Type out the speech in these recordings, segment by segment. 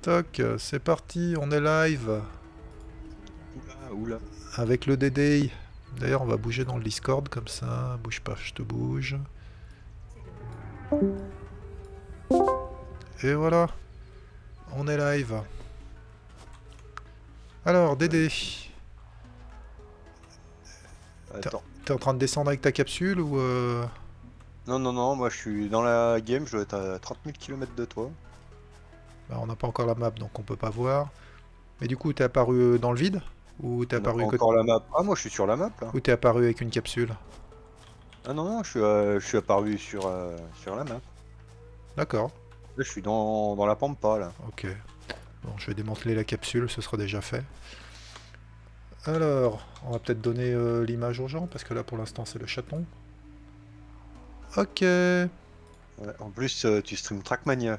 Toc, c'est parti, on est live Oula, oula. avec le Dédé. D'ailleurs, on va bouger dans le Discord comme ça. Bouge pas, je te bouge. Et voilà, on est live. Alors, Dédé, Attends. t'es en train de descendre avec ta capsule ou Non, non, non, moi je suis dans la game, je dois être à 30 000 km de toi. bah, on n'a pas encore la map, donc on peut pas voir. Mais du coup, t'es apparu dans le vide ou t'es On n'a pas apparu, encore la map. Ah, moi je suis sur la map là. ou t'es apparu avec une capsule? Ah non, non, je suis apparu sur la map. D'accord, Là je suis dans la pampa là. ok. Bon, je vais démanteler la capsule, ce sera déjà fait. Alors, on va peut-être donner l'image aux gens, parce que là pour l'instant c'est le chaton. Ok. Ouais, en plus, tu stream Trackmania.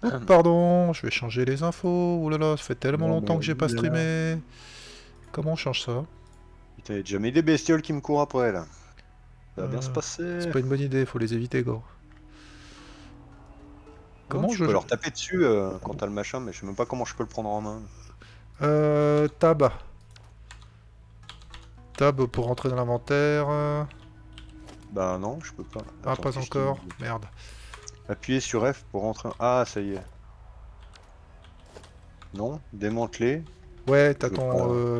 Oh, pardon, je vais changer les infos. Ouh là là, ça fait tellement Non longtemps mais que j'ai pas oulala. streamé. Comment on change ça? Putain, y'a déjà mis des bestioles qui me courent après là. Ça va bien se C'est passer. pas une bonne idée, faut les éviter, gros. Non, Comment tu je... peux leur taper dessus quand t'as le machin, mais je sais même pas comment je peux le prendre en main. Tab. Tab pour rentrer dans l'inventaire. Bah non, je peux pas. Ah, Attends, pas qu'est-ce qu'il me encore. dit? Merde. Appuyez sur F pour rentrer. Ah, ça y est. Non, démanteler. Ouais, Je veux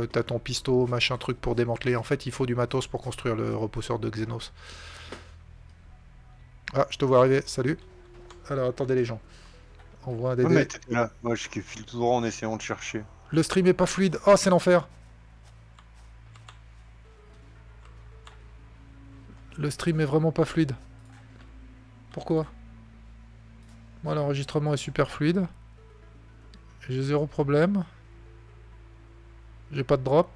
pas. t'as ton pisto, machin truc pour démanteler. En fait, il faut du matos pour construire le repousseur de Xenos. Ah, je te vois arriver. Salut. Alors, attendez les gens. On voit un Ouais, mais Dédé. t'étais là. Moi, je file tout droit en essayant de chercher. Le stream est pas fluide. Oh, c'est l'enfer. Le stream est vraiment pas fluide. Pourquoi? Moi, l'enregistrement est super fluide. J'ai zéro problème. J'ai pas de drop.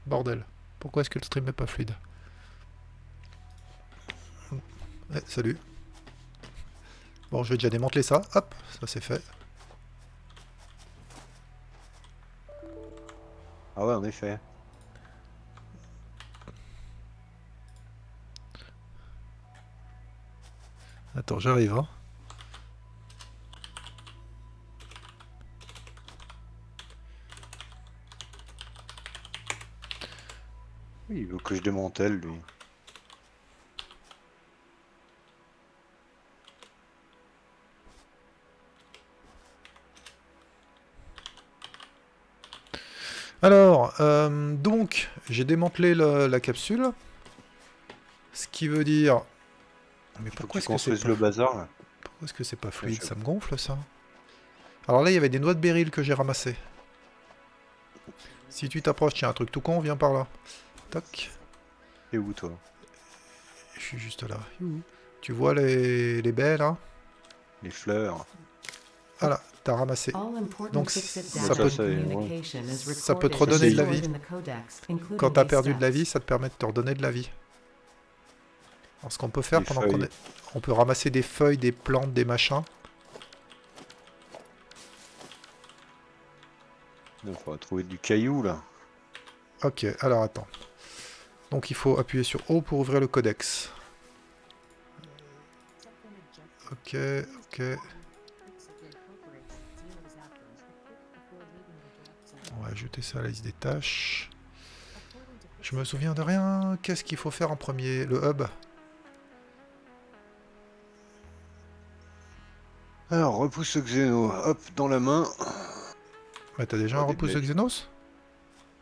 Bordel. Pourquoi est-ce que le stream est pas fluide? Salut. Bon, je vais déjà démanteler ça. Hop, ça c'est fait. Ah ouais, en effet. Attends, j'arrive, hein. Oui, il veut que je démantèle, lui. Alors, donc, j'ai démantelé la capsule. Ce qui veut dire... Mais Il faut que pourquoi tu est-ce que c'est construises pas... le bazar, là. Pourquoi est-ce que c'est pas Ouais, fluide? Ça me gonfle, ça. Alors là, il y avait des noix de béryl que j'ai ramassées. Si tu t'approches, tiens, un truc tout con, viens par là. Toc. T'es où, toi? Je suis juste là. Youhou. Tu vois les baies, là? Les fleurs. Voilà, t'as ramassé. Donc Bah, ça ça, peut, ça, ouais. ça peut te redonner de la vie. Quand t'as perdu de la vie, ça te permet de te redonner de la vie. Alors ce qu'on peut faire Les pendant qu'on feuilles. est... On peut ramasser des feuilles, des plantes, des machins. Il faudra trouver du caillou, là. Ok, alors attends. Donc il faut appuyer sur O pour ouvrir le codex. Ok, ok. On va ajouter ça à la liste des tâches. Je me souviens de rien. Qu'est-ce qu'il faut faire en premier? Le hub. Alors, repousse le xéno. Hop, dans la main. Ouais, t'as déjà un Oh, des repousse de bêtes. Xenos?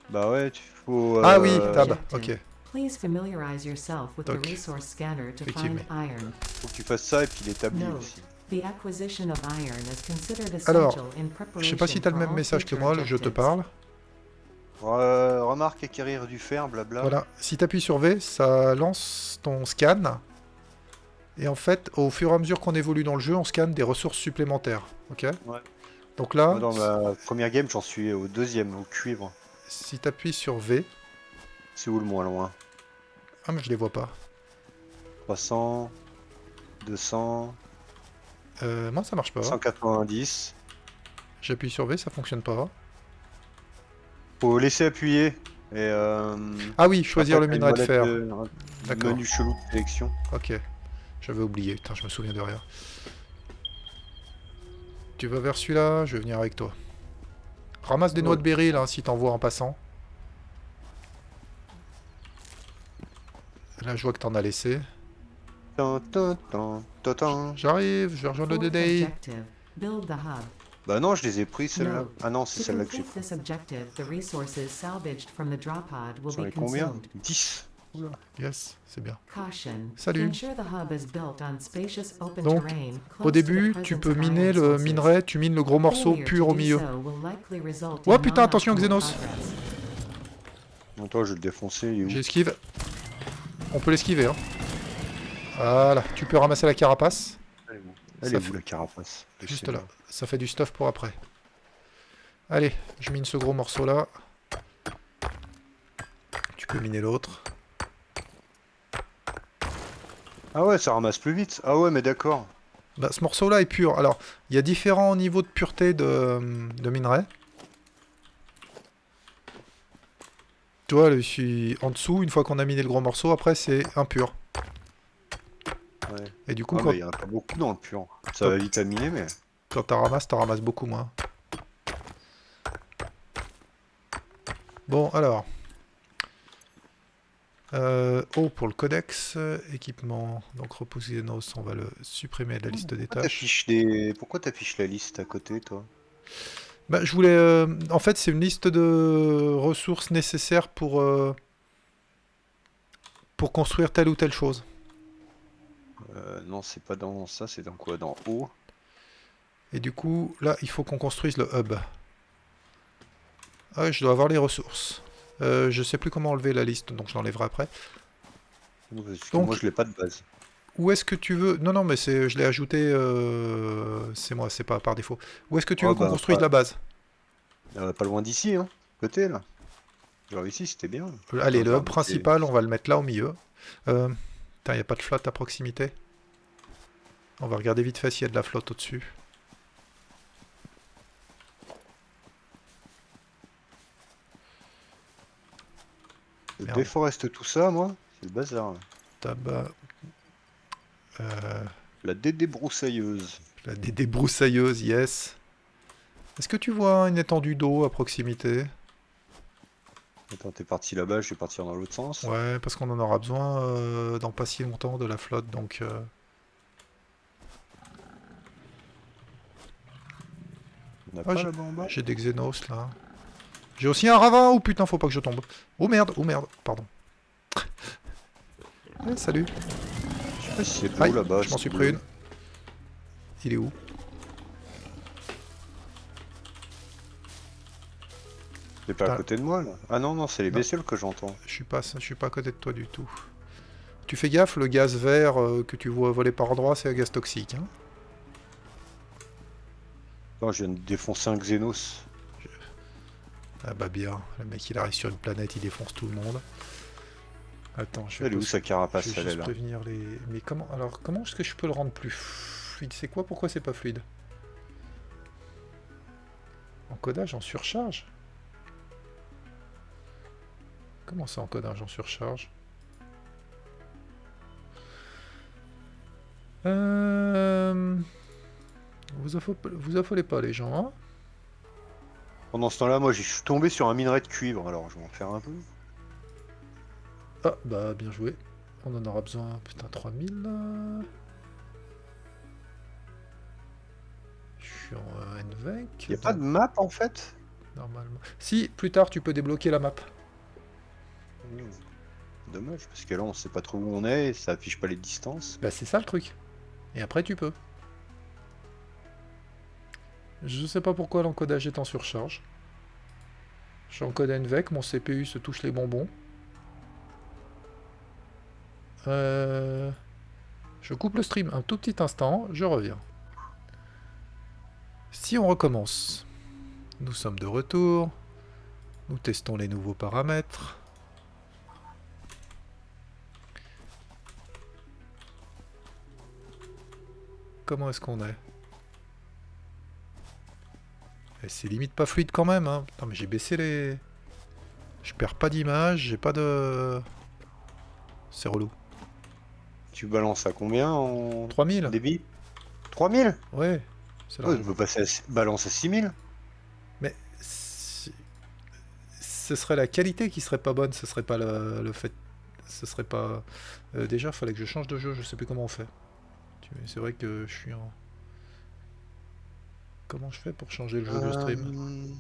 Bah ouais, tu faut... Ah oui, tab. Ok. Please familiarize yourself with the Toc. resource scanner to Effectivement. find iron. Faut que tu fasses ça et puis l'établis Note: aussi. the acquisition of iron is considered Alors, essential in je preparation sais pas si t'as le for même all message que future moi, je te objectives. parle. Remarque acquérir du fer, blabla. Voilà, si tu appuies sur V, ça lance ton scan. Et en fait, au fur et à mesure qu'on évolue dans le jeu, on scanne des ressources supplémentaires. Ok? Ouais. Donc là, Moi, dans ma première game, j'en suis au deuxième, au cuivre. si tu appuies sur V... C'est où le moins loin? Ah, mais je les vois pas. 300, 200, Moi, ça marche pas. 190. J'appuie sur V, ça fonctionne pas. Faut laisser appuyer. Et Ah oui, choisir après, le t'as une minerai de molette fer. un D'accord. menu chelou de sélection. Ok. J'avais oublié, putain, je me souviens de rien. Tu vas vers celui-là, je vais venir avec toi. Ramasse des noix de berry là, si t'en vois en passant. Là, je vois que t'en as laissé. J'arrive, je vais rejoindre le Fourth Dédé. objective. Build the hub. Bah non, je les ai pris celles-là. Note. Ah non, c'est To celle-là que j'ai complete pris. this objective, the resources salvaged from the drop pod will J'en be ai combien? consumed. 10. Oula. Yes, c'est bien. Caution. Salut. To ensure the hub is built on spacious open Donc, terrain close au to the début, tu presence peux of miner iron le sources. minerai, tu mines le gros morceau Failure pur to au do milieu. so will likely result Oh in putain, attention non-optimal Xenos. progress. Bon, toi, je vais le défoncer. Il est où? J'esquive. On peut l'esquiver, hein. Voilà, tu peux ramasser la carapace. Elle est où? Ça Elle est fait- où la carapace? Je Juste sais là. pas. Ça fait du stuff pour après. Allez, je mine ce gros morceau là. Tu peux miner l'autre. Ah ouais, ça ramasse plus vite. Ah ouais, mais d'accord. Bah, ce morceau là est pur. Alors, il y a différents niveaux de pureté de minerai. Tu vois, en dessous, une fois qu'on a miné le gros morceau, après c'est impur. Ouais. Et du coup, Ah, quand, mais il y en a pas beaucoup dans le pur. Ça va vite à miner, mais. quand t'en ramasses beaucoup moins. Bon, alors. Oh, pour le codex, équipement. Donc, repousse Xenos, on va le supprimer de la liste des tâches. Pourquoi t'affiches la liste à côté, toi? Bah, je voulais. En fait, c'est une liste de ressources nécessaires pour construire telle ou telle chose. Non, c'est pas dans ça, c'est dans quoi? Dans haut? Et du coup, là, il faut qu'on construise le hub. Ah, ouais, je dois avoir les ressources. Je sais plus comment enlever la liste, donc je l'enlèverai après. Parce que Donc- moi, je l'ai pas de base. Où est-ce que tu veux... Non, non, mais je l'ai ajouté... C'est moi, c'est pas par défaut. Où est-ce que tu Oh, veux qu'on bah, construise pas- la base? Pas loin d'ici, hein. Côté, là. Genre ici, c'était bien. Allez, le Attends, hub principal, on va le mettre là au milieu. Putain, y a pas de flotte à proximité. On va regarder vite fait s'il y a de la flotte au-dessus. Je Merde. déforeste tout ça, moi. C'est le bazar. Là. Tabac... La dédébroussailleuse. La débroussailleuse, yes. Est-ce que tu vois une étendue d'eau à proximité? Attends, t'es parti là-bas, je vais partir dans l'autre sens. Ouais, parce qu'on en aura besoin dans pas si longtemps de la flotte, donc... On n'a Ah, pas là-bas en bas? J'ai des Xenos, là. J'ai aussi un ravin. Oh putain, faut pas que je tombe. Oh merde, pardon. Ouais, salut. Je sais pas si c'est Aïe, bleu là-bas. je m'en c'est suis bleu. pris une. Il est où? C'est pas à Putain. côté de moi là. Ah non, non, c'est les Non. bestioles que j'entends. Je suis pas à côté de toi du tout. Tu fais gaffe, le gaz vert que tu vois voler par endroits, c'est un gaz toxique. Hein. Non, je viens de défoncer un Xenos. Ah bah bien, le mec il arrive sur une planète, il défonce tout le monde. Attends, je Elle est où sa je carapace? vais Elle est juste là. prévenir les... Mais comment... Alors, comment est-ce que je peux le rendre plus fluide? C'est quoi? Pourquoi c'est pas fluide? Encodage en surcharge? Comment ça, encodage en surcharge? Vous affolez pas les gens, hein? Pendant ce temps-là, moi, je suis tombé sur un minerai de cuivre, alors je vais en faire un peu. Ah, bah bien joué. On en aura besoin, putain, 3000 là. Je suis en NVEC. Y a pas de map en fait? Normalement. Si, plus tard tu peux débloquer la map. Dommage, parce que là, on sait pas trop où on est, et ça affiche pas les distances. Bah c'est ça le truc. Et après tu peux. Je sais pas pourquoi l'encodage est en surcharge. J'encode NVEC, mon CPU se touche les bonbons. Je coupe le stream un tout petit instant, je reviens. Si on recommence, nous sommes de retour. Nous testons les nouveaux paramètres. Comment est-ce qu'on est? Et c'est limite pas fluide quand même, hein. Putain, mais j'ai baissé les... Je perds pas d'image, j'ai pas de... C'est relou. Tu balances à combien en 3000. débit? 3000? Ouais. C'est Ouais, large. tu peux passer balance à 6000. Mais ce serait la qualité qui serait pas bonne, ce serait pas le fait. Ce serait pas. Déjà, il fallait que je change de jeu, je sais plus comment on fait. C'est vrai que je suis en. Comment je fais pour changer le jeu de stream?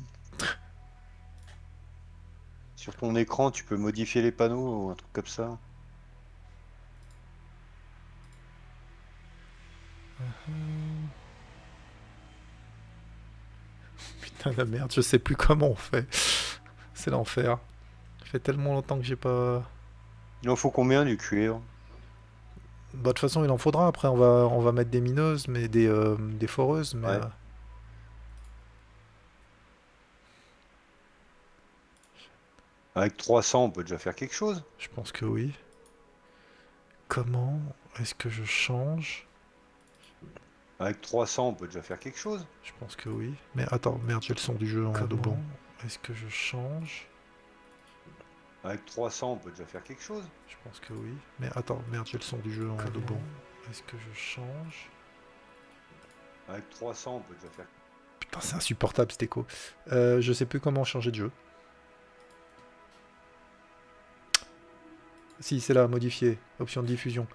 Sur ton écran, tu peux modifier les panneaux ou un truc comme ça. Putain la merde, je sais plus comment on fait. C'est l'enfer. Ça fait tellement longtemps que j'ai pas. Il en faut combien du cuivre? Bah, de toute façon, il en faudra. Après, on va mettre des mineuses, mais des foreuses. Mais Ouais. Avec 300, on peut déjà faire quelque chose. je pense que oui. Comment est-ce que je change? Avec 300, on peut déjà faire quelque chose. Je pense que oui. Mais attends, merde, j'ai le son du jeu en doublon. Est-ce que je change? Avec 300, on peut déjà faire quelque chose. Je pense que oui. Mais attends, merde, j'ai le son du jeu en doublon. Est-ce que je change? Avec 300, on peut déjà faire. Putain, c'est insupportable cet écho. Je sais plus comment changer de jeu. Si, c'est là, modifier. Option de diffusion.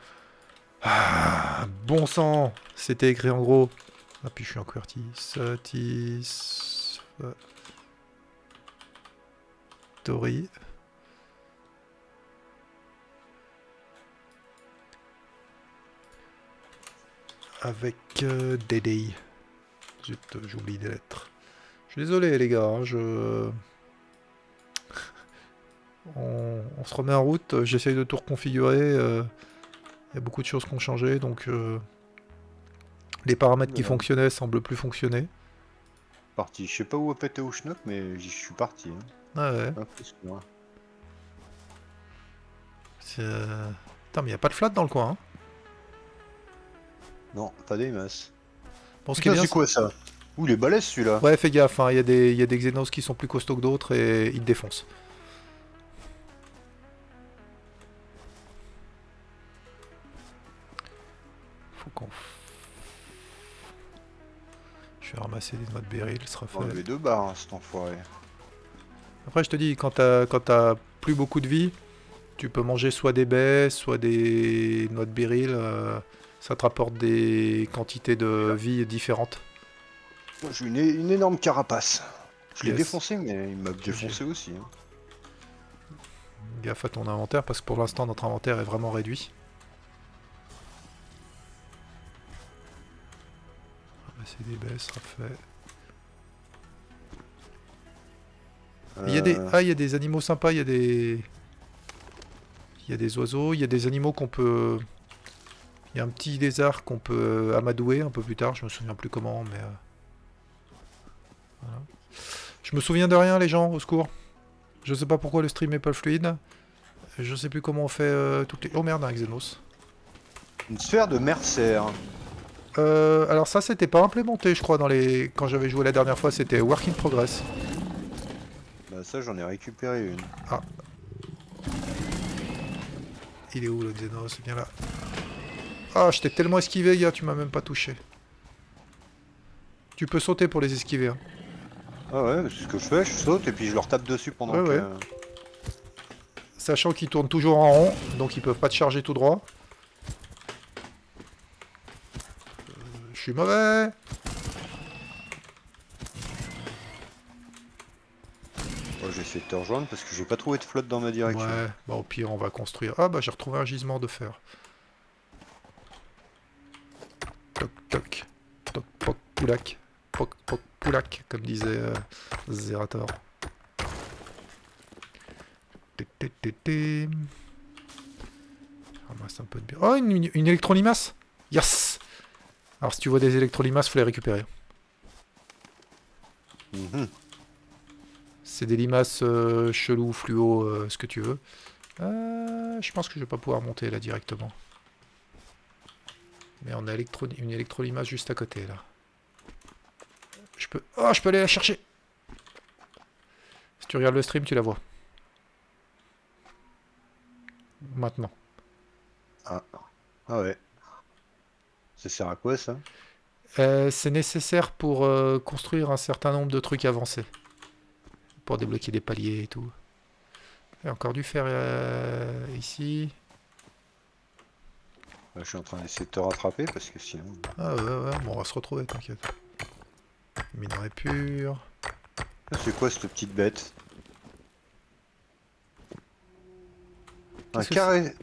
Ah, bon sang! C'était écrit en gros. Ah, puis je suis en QWERTY. Satisfactory. Avec DDI. Zut, j'oublie des lettres. Je suis désolé les gars, hein, on se remet en route, j'essaye de tout reconfigurer. Il y a beaucoup de choses qui ont changé, donc les paramètres qui fonctionnaient semblent plus fonctionner. Parti. Je sais pas où a pété au schnock, mais j'y suis parti. Hein. Ah ouais. Impressionnant. Putain, mais il n'y a pas de flat dans le coin. Hein. Non, pas des masses. Bon, ce qui est Putain, bien, c'est quoi ça? Ouh, il est balèze celui-là. ouais, fais gaffe, hein, il y a des Xenos qui sont plus costauds que d'autres et ils te défoncent. Faut qu'on... Je vais ramasser des noix de béryl, ce sera On va fait. enlever 2 barres, hein, cet enfoiré. Après, je te dis, quand t'as plus beaucoup de vie, tu peux manger soit des baies, soit des noix de béryl. Ça te rapporte des quantités de vie différentes. Moi, j'ai une énorme carapace. Je l'ai Yes. défoncé, mais il m'a défoncé aussi. Hein. Gaffe à ton inventaire, parce que pour l'instant, notre inventaire est vraiment réduit. Ramasser des baies, ça sera fait. Il y a des animaux sympas, il y a des oiseaux, il y a des animaux qu'on peut... Il y a un petit lézard qu'on peut amadouer un peu plus tard, je me souviens plus comment, mais... Voilà. Je me souviens de rien, les gens, au secours. Je sais pas pourquoi le stream est pas fluide. Je sais plus comment on fait toutes les... Oh merde, un Xenos. Une sphère de Mercer. Alors ça, c'était pas implémenté, je crois, dans les... Quand j'avais joué la dernière fois, c'était Work in Progress. Bah ça, j'en ai récupéré une. Ah. Il est où le Xenos? Viens là. Ah, je t'ai tellement esquivé, gars, tu m'as même pas touché. Tu peux sauter pour les esquiver. Hein. Ah ouais, c'est ce que je fais, je saute et puis je leur tape dessus pendant Ouais, que... ouais. Sachant qu'ils tournent toujours en rond, donc ils peuvent pas te charger tout droit. Je suis mauvais. Bon, je vais essayer de te rejoindre parce que j'ai pas trouvé de flotte dans ma direction. Ouais, bah au pire on va construire. Ah bah j'ai retrouvé un gisement de fer. Toc toc. Toc poc poulac. Poc poc poulac, comme disait Zerator. Ramasse un peu de bière. Oh, une électrolimace. Yes. Alors si tu vois des électrolimaces, faut les récupérer. C'est des limaces chelou, fluo, ce que tu veux. Je pense que je vais pas pouvoir monter là directement. Mais on a une électrolimace juste à côté là. Je peux... Oh, je peux aller la chercher. Si tu regardes le stream, tu la vois. Maintenant. Ah. Ah ouais. Ça sert à quoi ça? C'est nécessaire pour construire un certain nombre de trucs avancés. Pour débloquer des paliers et tout. Il y a encore du fer ici. Je suis en train d'essayer de te rattraper parce que sinon. Ah ouais, ouais, bon, on va se retrouver, t'inquiète. Minerai pur. C'est quoi cette petite bête? Un Qu'est-ce que carré.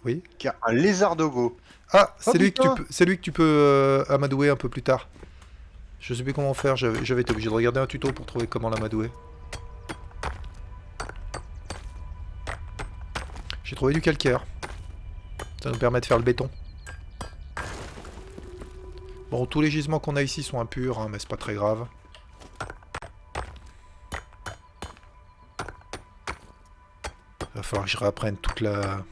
Oui. Un lézard dogo. Ah, Oh c'est lui que tu putain! peux, c'est lui que tu peux amadouer un peu plus tard. Je sais plus comment faire, j'avais été obligé de regarder un tuto pour trouver comment l'amadouer. J'ai trouvé du calcaire. Ça nous permet de faire le béton. Bon, tous les gisements qu'on a ici sont impurs, hein, mais c'est pas très grave. Va falloir que je réapprenne toute la...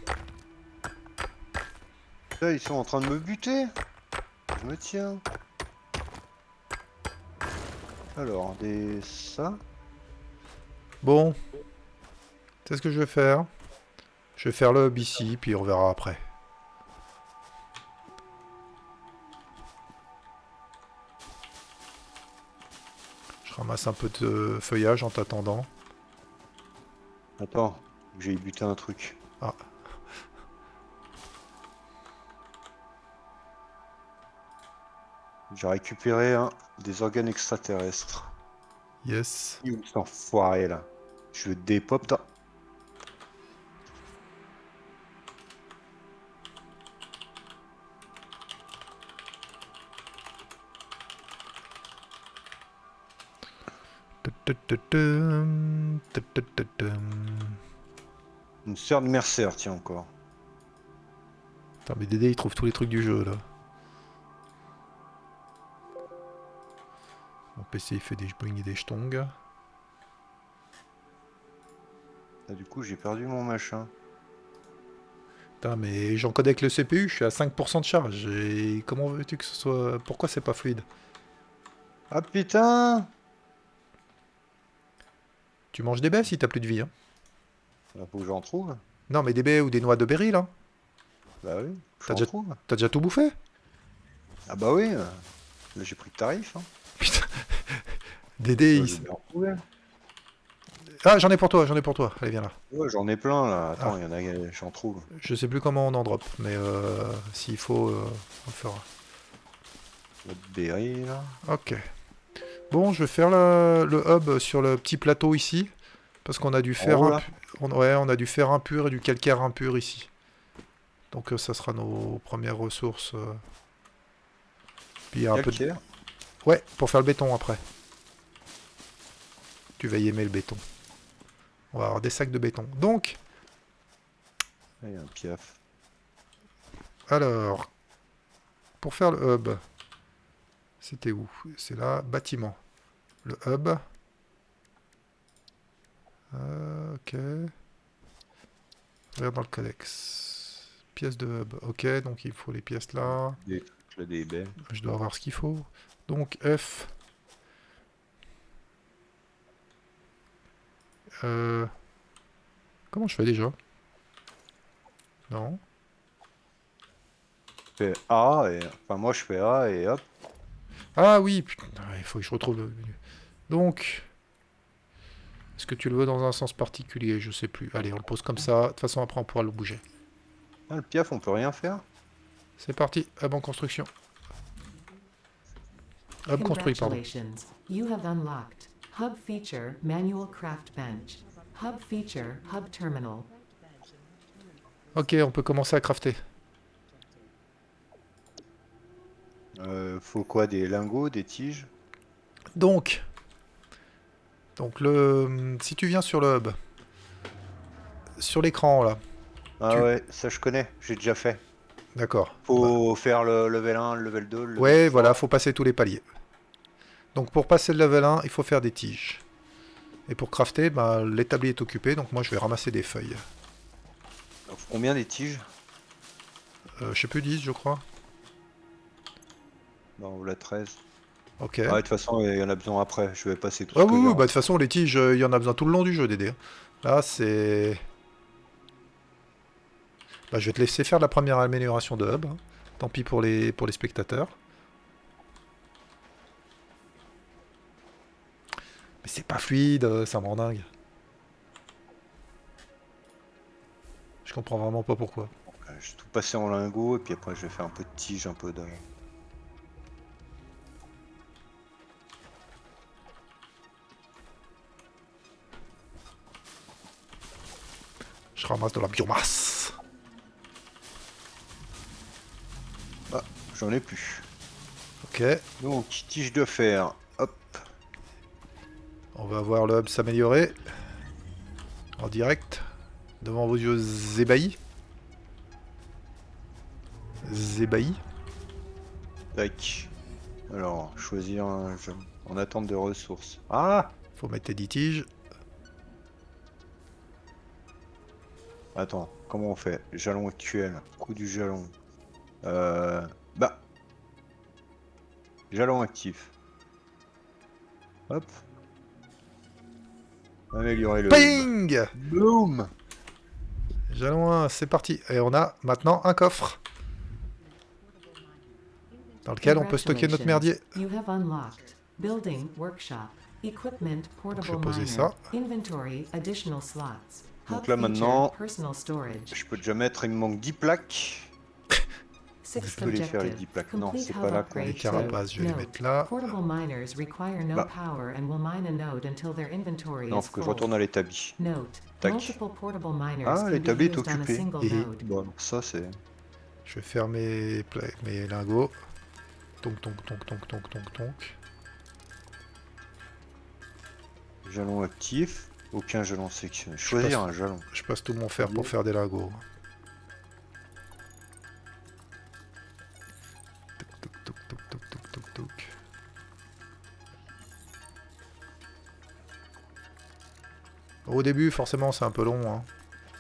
Là, ils sont en train de me buter. Je me tiens. Alors, des... ça. Bon. C'est ce que je vais faire. Je vais faire le hub ici, puis on verra après. Je ramasse un peu de feuillage en t'attendant. Attends, j'ai buté un truc. Ah. J'ai récupéré des organes extraterrestres. Yes. Où cet enfoiré là? Je le dépop. Une sœur de Mercer, tiens encore. Putain, mais Dédé il trouve tous les trucs du jeu là. Mon PC il fait des boing et des jetons. Ah, du coup, j'ai perdu mon machin. Putain, mais j'encode avec le CPU, je suis à 5% de charge. Et comment veux-tu que ce soit... Pourquoi c'est pas fluide? Ah putain! Tu manges des baies si t'as plus de vie, hein. Faut que j'en trouve. Non, mais des baies ou des noix de berry, là. Bah oui, T'as j'en déjà... trouve. T'as déjà tout bouffé? Ah bah oui, là j'ai pris le tarif. Hein. Putain. Dédé, Je vais bien en trouver. Ah, j'en ai pour toi, j'en ai pour toi. Allez, viens là. Ouais, j'en ai plein là. Attends, Ah. il y en a, j'en trouve. Je sais plus comment on en drop, mais s'il faut, on le fera. Notre berry là. Ok. Bon, je vais faire le hub sur le petit plateau ici. Parce qu'on a du fer haut, là ouais, on a du fer impur et du calcaire impur ici. Donc ça sera nos premières ressources. Puis il y a un peu de... Calcaire. Ouais, pour faire le béton après. Tu vas y aimer le béton. On va avoir des sacs de béton. Donc, Il y a un piaf. alors, pour faire le hub, c'était où? C'est là, bâtiment. Le hub. Ok. Regarde dans le codex. Pièces de hub. Ok, donc il faut les pièces là. Des trucs là, des baies. Je dois avoir ce qu'il faut. Donc F. Comment je fais déjà? Non. Je fais A et. Enfin, moi je fais A et hop. Ah oui, putain, il faut que je retrouve le menu. Donc, est-ce que tu le veux dans un sens particulier? Je sais plus. Allez, on le pose comme ça. De toute façon, après, on pourra le bouger. Ah, le piaf, on peut rien faire. C'est parti. Hub en construction. Hub construit, pardon. Congratulations. You have unlocked Hub Feature Manual Craft Bench. Hub Feature Hub Terminal. Ok, on peut commencer à crafter. Faut quoi? Des lingots, des tiges? Donc, si tu viens sur le hub, sur l'écran là, Ah ouais, ça je connais, j'ai déjà fait. d'accord. Faut faire le level 1, le level 2, le level Ouais, 3. voilà, faut passer tous les paliers. Donc pour passer le level 1, il faut faire des tiges. Et pour crafter, bah, l'établi est occupé, donc moi je vais ramasser des feuilles. Donc, combien des tiges? Je sais plus, 10 je crois. Non, la 13. Ok. Ouais, de toute façon, il y en a besoin après. Je vais passer tout Ah ce que oui, j'ai. oui, bah de toute façon les tiges, il y en a besoin tout le long du jeu, Dédé. Là c'est... Bah, je vais te laisser faire la première amélioration de hub. Hein. Tant pis pour les spectateurs. Mais c'est pas fluide, ça me rend dingue. Je comprends vraiment pas pourquoi. Je vais tout passer en lingot et puis après je vais faire un peu de tige, un peu de... Je ramasse de la biomasse. Ah, j'en ai plus. Ok. Donc, tige de fer. Hop. On va voir le hub s'améliorer. En direct. Devant vos yeux ébahis. Ébahis. Tac. Alors, choisir un jeu. En attente de ressources. Ah! Faut mettre tes 10 tiges. Attends, comment on fait? Jalon actuel. Coût du jalon. Bah. Jalon actif. Hop. Améliorer le... Ping! Boom! Jalon 1, c'est parti. Et on a maintenant un coffre. Dans lequel on peut stocker notre merdier. You have unlocked building workshop equipment je vais portable poser miner ça. inventory additional slots. Donc Hub là, feature, maintenant, personal storage. Je peux déjà mettre, il me manque 10 plaques. Sixth Je peux les faire les objective. 10 plaques. Non, Complete c'est hub pas là qu'on upgrade Les les to- carapaces, je vais les Note. mettre là. Portable miners require no Bah. power and will mine a node until their inventory Non, is faut que je full. retourne à l'établi. Note. Tac. Multiple portable miners Ah, can be l'établi est used on a occupé. single Et- node. Bon, ça c'est... Je vais faire mes lingots. Tonk, tonk, tonk, tonk, tonk, tonk, tonk. Jalon actif. Aucun jalon sélectionné. Choisir un jalon. Je passe tout mon fer pour faire des lingots. Toc, toc, toc, toc, toc, toc, toc. Au début, forcément, c'est un peu long. Hein.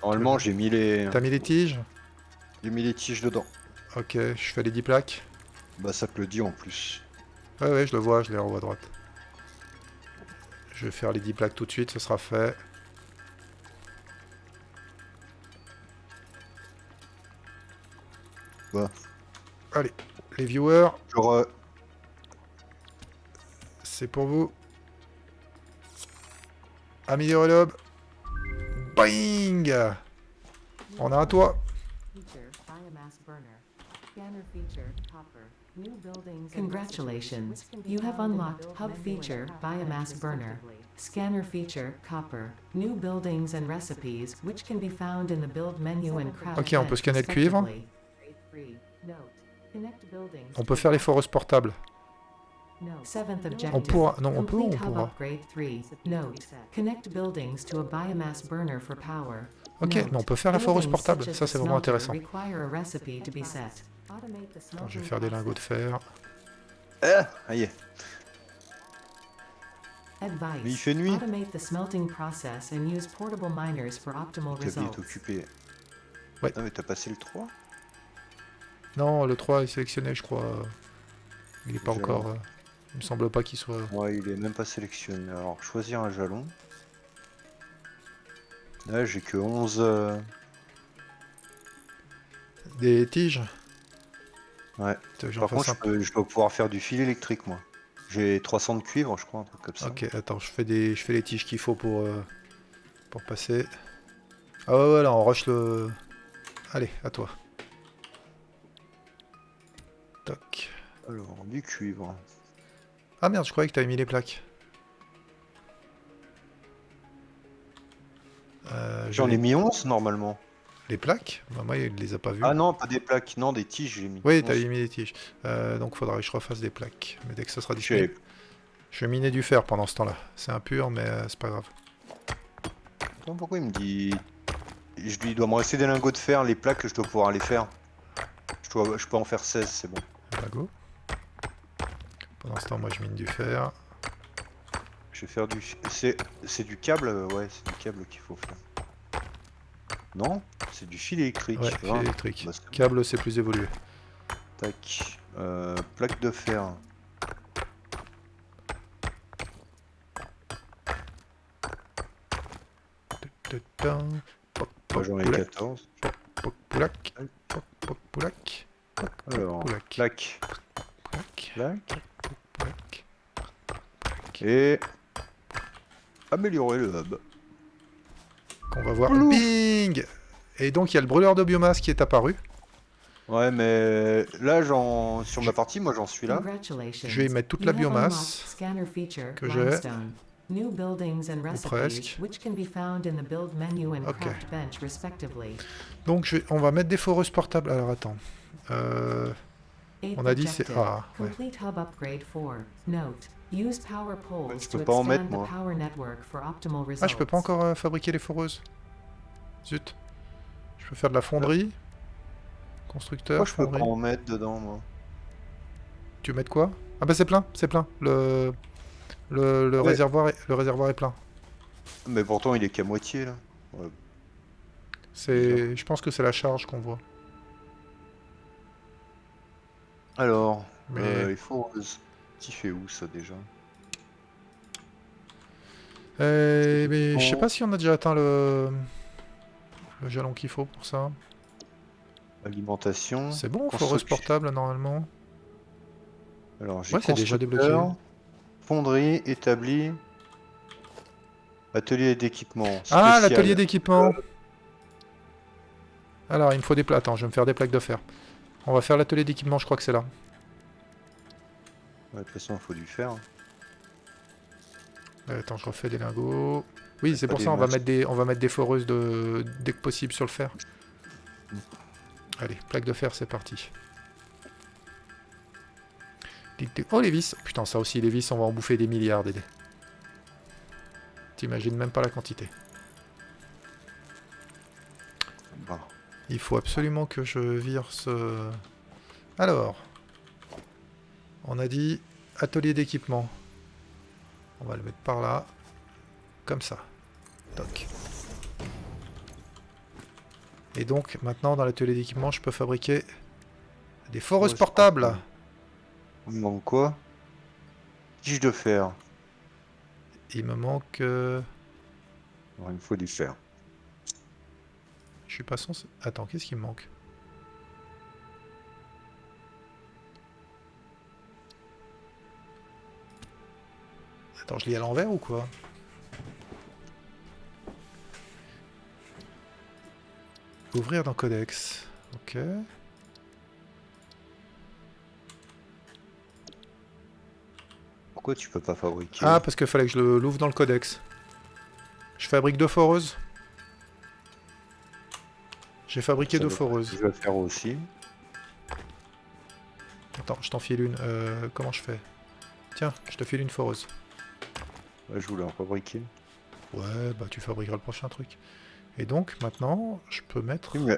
Normalement, j'ai mis les... T'as mis les tiges? J'ai mis les tiges dedans. Ok, je fais les 10 plaques. Bah ça te le dit en plus. Ouais, ouais, je le vois, je les renvoie à droite. Je vais faire les 10 plaques tout de suite, ce sera fait. Bah. Allez, les viewers, Genre... c'est pour vous. Améliorer le hub. Bing! On a un toit. Feature biomass burner. Scanner feature copper. New buildings. Congratulations. You have unlocked hub feature biomass burner. Scanner feature copper. New buildings and recipes which can be found in the build menu and craft. Ok, on peut scanner le cuivre. On peut faire les foreuses portables. Seventh objective. On pourra. Non, on peut ou on Complete hub pourra? upgrade 3. Note. Connect buildings to a biomass burner for power. Ok, Note. mais on peut faire la foreuse Buildings portable. such as Ça, the c'est vraiment smelter intéressant. require a recipe to be set. Attends, je vais faire des lingots de fer. Ah, ça y est. Advice. Mais il fait nuit. Automate the smelting process and use portable miners for optimal L'établi est results. occupé. Ouais. Non mais t'as passé le 3? Non, le 3 est sélectionné, je crois. Il est pas Jalon. encore. Il me semble pas qu'il soit. Ouais, il est même pas sélectionné. Alors, choisir un jalon. Là, j'ai que 11... Des tiges. Ouais. J'en Par fasse contre, un. je dois pouvoir faire du fil électrique, moi. J'ai 300 de cuivre, je crois, un truc comme ça. Ok, attends, je fais les tiges qu'il faut pour passer. Ah ouais, ouais, là, on rush le. Allez, à toi. Toc. Alors, du cuivre. Ah merde, je croyais que t'avais mis les plaques. J'en ai mis 11, normalement. Les plaques? Bah, moi, il les a pas vues. Ah non, pas des plaques, non, des tiges, j'ai mis. Oui, 11. t'avais mis les tiges. Donc, faudra que je refasse des plaques. Mais dès que ça sera J'ai- disponible. Je vais miner du fer pendant ce temps-là. C'est impur, mais c'est pas grave. Attends, pourquoi il me dit... Il doit me rester des lingots de fer, les plaques, je dois pouvoir les faire. Je peux en faire 16, c'est bon. Lingot. Pendant ce temps, moi, je mine du fer. Je vais faire du... C'est du câble, ouais, c'est du câble qu'il faut faire. Non, c'est du fil électrique. Ouais, tu fil vois. électrique. Bah, c'est- Câble, c'est plus évolué. Tac. Plaque de fer. Tutum. Pop, Moi pop, j'en ai poulet. 14. poc, poulac. Poc, poc, poulac. Poc, poc, Alors, poulac. clac, Poulac. clac. Poulac. Et améliorer le hub. Qu'on va voir. Oulou. Bing! Et donc, il y a le brûleur de biomasse qui est apparu. Ouais, mais là, sur ma partie, moi, j'en suis là. Congratulations. Je vais y mettre toute You la have biomasse unlocked scanner feature que j'ai. limestone. New buildings and recipes presque. which can be found in the build menu and Ok. craft bench respectively. Donc, on va mettre des foreuses portables. Alors, attends. Eighth On a dit c'est... objective, Ah, ouais. complete hub upgrade for note. Use power poles je to peux pas en expand mettre, the moi. power network for optimal results. Ah, je peux pas encore fabriquer les foreuses. Zut. Je peux faire de la fonderie. Constructeur, Moi, je peux pas fonderie. en mettre dedans, moi. Tu veux mettre quoi? Ah bah c'est plein, c'est plein. Le Ouais. réservoir le réservoir est plein. Mais pourtant, il est qu'à moitié, là. Ouais. Je pense que c'est la charge qu'on voit. Alors, Mais- il faut... Qui fait où, ça, déjà? Mais je sais Bon. pas si on a déjà atteint le jalon qu'il faut pour ça. Alimentation. C'est bon, foreuse construction. portable normalement. Alors, j'ai Ouais, c'est déjà constructeur, débloqué. Fonderie, établi. Atelier d'équipement. Ah, spécial. l'atelier d'équipement. Alors, il me faut des plaques. Attends, je vais me faire des plaques de fer. On va faire l'atelier d'équipement, je crois que c'est là. Ouais, de toute façon, il faut du fer. Attends, je refais des lingots. Oui, c'est pas pour des ça, on va masques. mettre des foreuses dès que possible sur le fer. Allez, plaque de fer, c'est parti. Oh, les vis. Putain, ça aussi, les vis, on va en bouffer des milliards, Dédé. T'imagines même pas la quantité. Bon. Il faut absolument que je vire ce... Alors, on a dit atelier d'équipement. On va le mettre par là. Comme ça. Toc. Et donc, maintenant, dans l'atelier d'équipement, je peux fabriquer des foreuses Ouais, portables. Il me manque quoi? Tige de fer. Il me manque... Alors, il me faut du fer. Je suis pas censé... Attends, qu'est-ce qui me manque? Attends, je lis à l'envers ou quoi? Ouvrir dans Codex. Ok. Pourquoi tu peux pas fabriquer? Ah, parce qu'il fallait que je l'ouvre dans le Codex. Je fabrique 2 foreuses. J'ai fabriqué Ça 2 doit- foreuses. Je vais le faire aussi. Attends, je t'en file une. Comment je fais? Tiens, je te file une foreuse. Ouais, je voulais en fabriquer. Ouais, bah tu fabriqueras le prochain truc. Et donc, maintenant, je peux mettre... Oui, mais...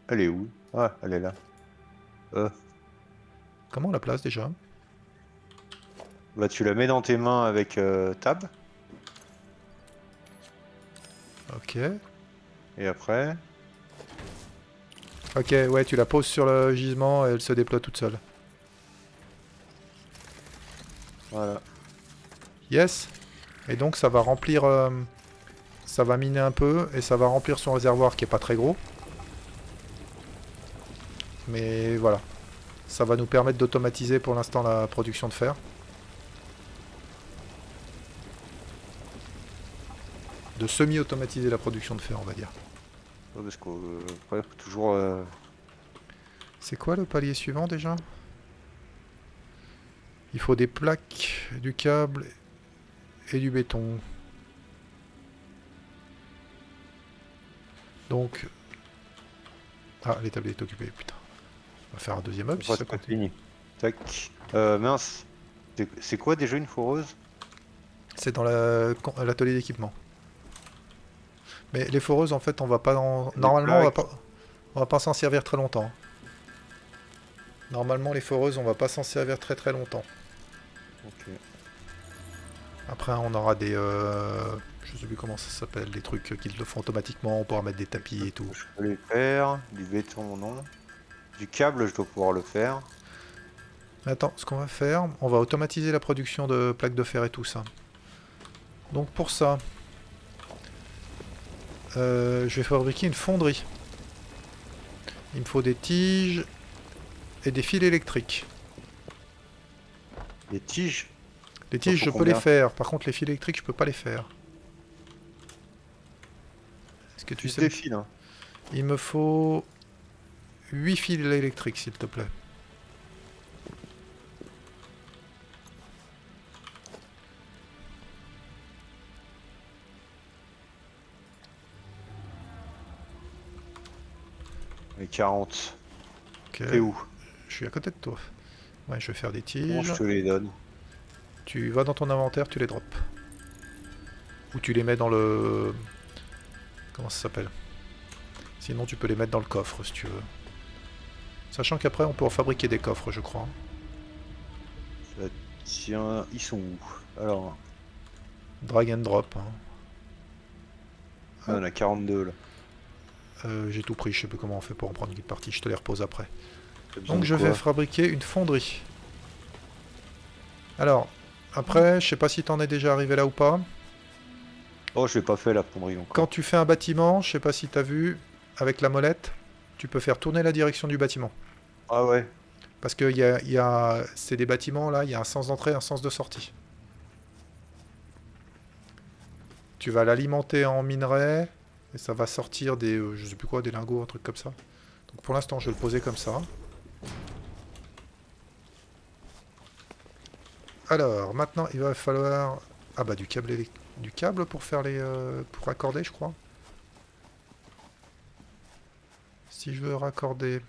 Elle est où? Ah, elle est là. Comment on la place déjà? Bah, tu la mets dans tes mains avec Tab. Ok. Et après... Ok, ouais, tu la poses sur le gisement et elle se déploie toute seule. Voilà. Yes. Et donc, ça va remplir... ça va miner un peu et ça va remplir son réservoir qui est pas très gros. Mais voilà. Ça va nous permettre d'automatiser pour l'instant la production de fer. De semi-automatiser la production de fer, on va dire. Ouais, parce qu'après, faut toujours... C'est quoi le palier suivant déjà? Il faut des plaques, du câble et du béton. Donc... Ah, l'établi est occupé, putain. On va faire un deuxième hub si ça presque continue. fini. Tac. Mince. C'est quoi déjà une foreuse? C'est dans l'atelier d'équipement. Mais les foreuses, en fait, on va pas en... Les Normalement, plaques. on va pas s'en servir très longtemps. Normalement, les foreuses, on va pas s'en servir très très longtemps. Ok. Après, on aura des... je sais plus comment ça s'appelle, des trucs qui le font automatiquement, on pourra mettre des tapis et tout. Je peux les faire. Du béton, non. Du câble, je dois pouvoir le faire. Mais attends, ce qu'on va faire, on va automatiser la production de plaques de fer et tout ça. Donc pour ça, je vais fabriquer une fonderie. Il me faut des tiges et des fils électriques. Les tiges. Les tiges, faut je peux combien? les faire. Par contre, les fils électriques, je peux pas les faire. Est-ce que tu Tu sais... défiles. Hein. Il me faut 8 fils électriques, s'il te plaît. Les 40. Ok. T'es où? Je suis à côté de toi. Ouais, je vais faire des Bon, tiges. je te les donne. Tu vas dans ton inventaire, tu les drops. Ou tu les mets dans le... Comment ça s'appelle? Sinon, tu peux les mettre dans le coffre, si tu veux. Sachant qu'après, on peut en fabriquer des coffres, je crois. Tiens, ils sont où? Alors, Drag and drop. Hein. on a 42 là. J'ai tout pris, je sais plus comment on fait pour en prendre une partie, je te les repose après. T'as besoin Donc de je quoi? vais fabriquer une fonderie. Alors, après, je sais pas si t'en es déjà arrivé là ou pas. Oh, je l'ai pas fait la fonderie encore. Quand tu fais un bâtiment, je sais pas si t'as vu, avec la molette, tu peux faire tourner la direction du bâtiment. Ah ouais. Parce que c'est des bâtiments là, il y a un sens d'entrée, un sens de sortie. Tu vas l'alimenter en minerai, et ça va sortir des, je sais plus quoi, des lingots, un truc comme ça. Donc pour l'instant, je vais le poser comme ça. Alors, maintenant, il va falloir... Ah bah du câble, du câble pour faire les... pour raccorder, je crois. Si je veux raccorder...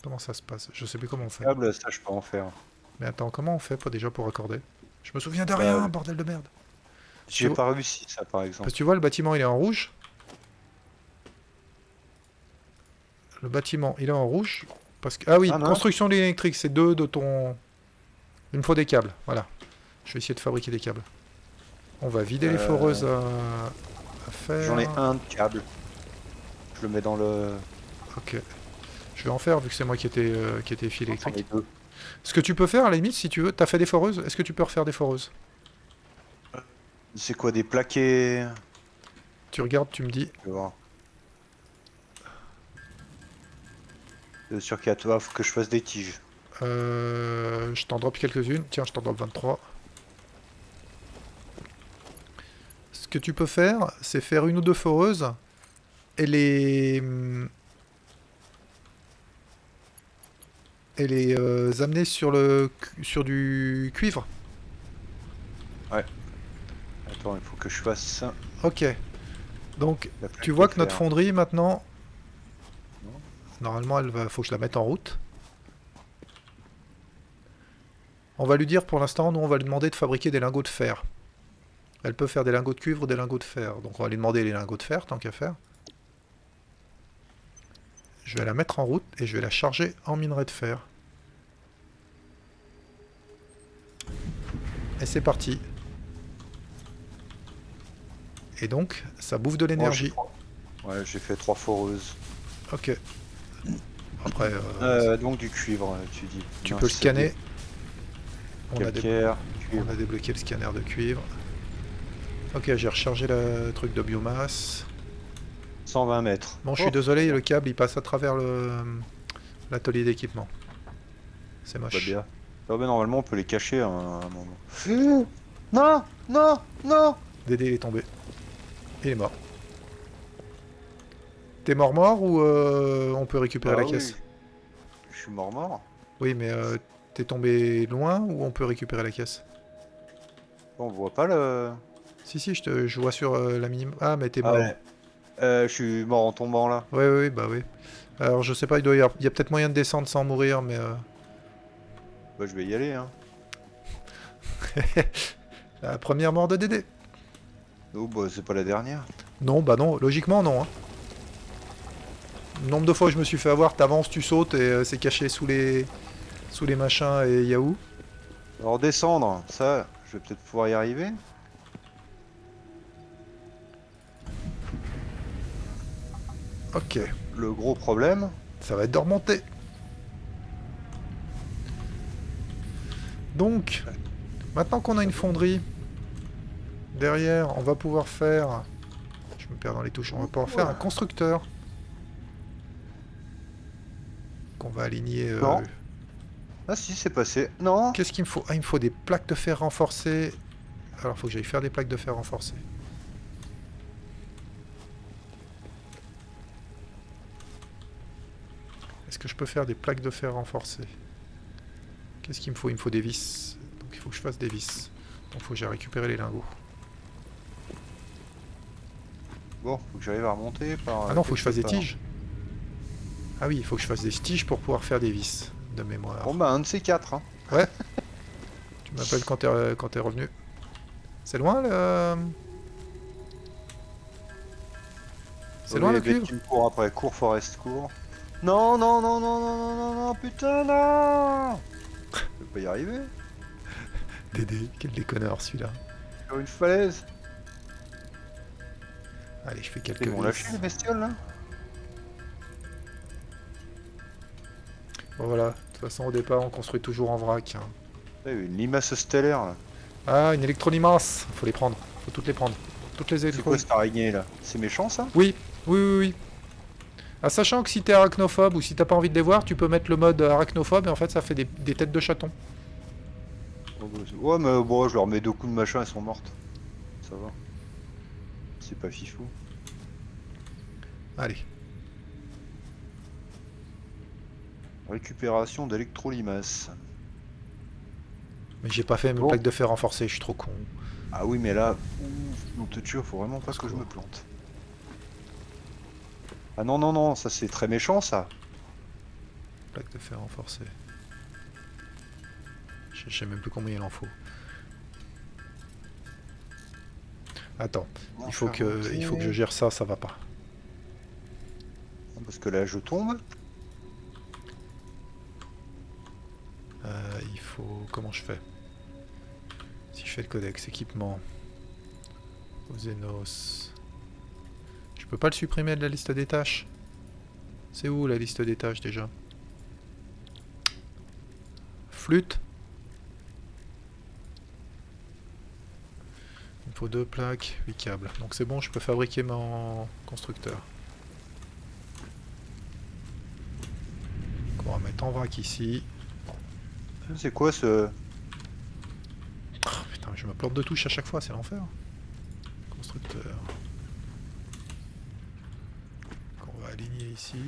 Comment ça se passe? Je sais plus comment on fait. Câble, ça je peux en faire. Mais attends, comment on fait déjà pour raccorder? Je me souviens de rien, bordel de merde. J'ai Tu pas réussi ça par exemple. Parce que tu vois, le bâtiment, il est en rouge. Le bâtiment, il est en rouge. Parce que... Ah oui, Ah, non. construction électrique, c'est 2 de ton... Il me faut des câbles, voilà. Je vais essayer de fabriquer des câbles. On va vider les foreuses à faire. J'en ai un de câble. Je le mets dans le... Ok. Je vais en faire vu que c'est moi qui étais fil J'en électrique. ai deux. Ce que tu peux faire, à la limite, si tu veux, t'as fait des foreuses. Est-ce que tu peux refaire des foreuses? C'est quoi, des plaquets? Tu regardes, tu me dis. Je vais voir. Sur 4, faut que je fasse des tiges. Je t'en drop quelques-unes. Tiens, je t'en drop 23. Ce que tu peux faire, c'est faire une ou deux foreuses et les amener sur du cuivre. Attends, il faut que je fasse ça. Ok. Donc, La plaque tu vois de que notre fer. fonderie maintenant, Non. normalement, faut que je la mette en route. On va lui dire pour l'instant, nous on va lui demander de fabriquer des lingots de fer. Elle peut faire des lingots de cuivre ou des lingots de fer. Donc on va lui demander les lingots de fer, tant qu'à faire. Je vais la mettre en route et je vais la charger en minerai de fer. Et c'est parti. Et donc, ça bouffe de l'énergie. Ouais, j'ai fait 3 foreuses. Ok. Après, Donc du cuivre, tu dis. tu Non, peux le c'est scanner. des calcaires, cuivre. On a débloqué le scanner de cuivre. Ok, j'ai rechargé le truc de biomasse. 120 mètres. Bon, je suis désolé, le câble il passe à travers l'atelier d'équipement. C'est Pas moche. bien. Ah bah, normalement, on peut les cacher à un moment. Non, non, non. Dédé il est tombé. Il est mort. T'es mort ou on peut récupérer Ah la oui. caisse? Je suis mort. Oui, mais t'es tombé loin ou on peut récupérer la caisse? On voit pas le... Si, si, je vois sur la mini... Ah, mais t'es Ah mort. ouais. Je suis mort en tombant là. Ouais, ouais, ouais, bah oui. Alors, je sais pas, il y a peut-être moyen de descendre sans mourir, mais... Bah je vais y aller hein. La première mort de Dédé. Oh bah c'est pas la dernière. Non, bah non, logiquement non. Hein. Le nombre de fois où je me suis fait avoir, t'avances, tu sautes et c'est caché sous les machins et Yahoo. Alors descendre, ça, je vais peut-être pouvoir y arriver. Ok, Le gros problème, ça va être de remonter. Donc, maintenant qu'on a une fonderie, derrière, on va pouvoir faire... Je me perds dans les touches, on va pouvoir faire un constructeur. va aligner... Non. Ah si, c'est passé. Non. Qu'est-ce qu'il me faut? Ah, il me faut des plaques de fer renforcées. Alors, il faut que j'aille faire des plaques de fer renforcées. Est-ce que je peux faire des plaques de fer renforcées? Qu'est-ce qu'il me faut? Il me faut des vis. Donc, il faut que je fasse des vis. Donc, il faut que j'aille récupérer les lingots. Bon, faut que j'arrive à remonter par... Ah non, il faut que je fasse des quelque part. tiges. Ah oui, il faut que je fasse des tiges pour pouvoir faire des vis, de mémoire. Bon bah un de ces quatre. Hein. Ouais. Tu m'appelles quand t'es revenu. C'est loin le... C'est loin le cuivre? Tu me cours après, cours Forest, cours. Non, non, non, non, non, non, non, non, putain, non. Je peux pas y arriver. Dédé, quel déconneur celui-là. Sur une falaise. Allez, je fais quelques Ils vont vis. lâcher les bestioles là. Bon voilà, de toute façon au départ on construit toujours en vrac. Hein. Il y a une limace stellaire là. Ah, une électrolimace. Faut les prendre, faut toutes les prendre. Toutes les C'est quoi électrolimaces. cette araignée là? C'est méchant ça? Oui, oui, oui, oui. Ah, sachant que si t'es arachnophobe ou si t'as pas envie de les voir, tu peux mettre le mode arachnophobe et en fait ça fait des têtes de chatons. Ouais mais bon, je leur mets 2 coups de machin, elles sont mortes. Ça va. C'est pas fifou. Allez. Récupération d'électrolimace. Mais j'ai pas fait mes Bon. plaques de fer renforcées, je suis trop con. Ah oui mais là, ouf, non te tue, faut vraiment pas que je me plante. Ah non non non, ça c'est très méchant ça. Plaques de fer renforcées. Je sais même plus combien il en faut. Attends, il faut que je gère ça, ça va pas. Parce que là je tombe. Il faut... Comment je fais? Si je fais le codex, équipement... Ozenos... Je peux pas le supprimer de la liste des tâches? C'est où la liste des tâches déjà? Flûte? Il me faut 2 plaques, 8 câbles. Donc c'est bon, je peux fabriquer mon constructeur. Donc on va mettre en vrac ici. C'est quoi ce... Oh, putain, je me plante de touche à chaque fois, c'est l'enfer. Constructeur. Donc on va aligner ici.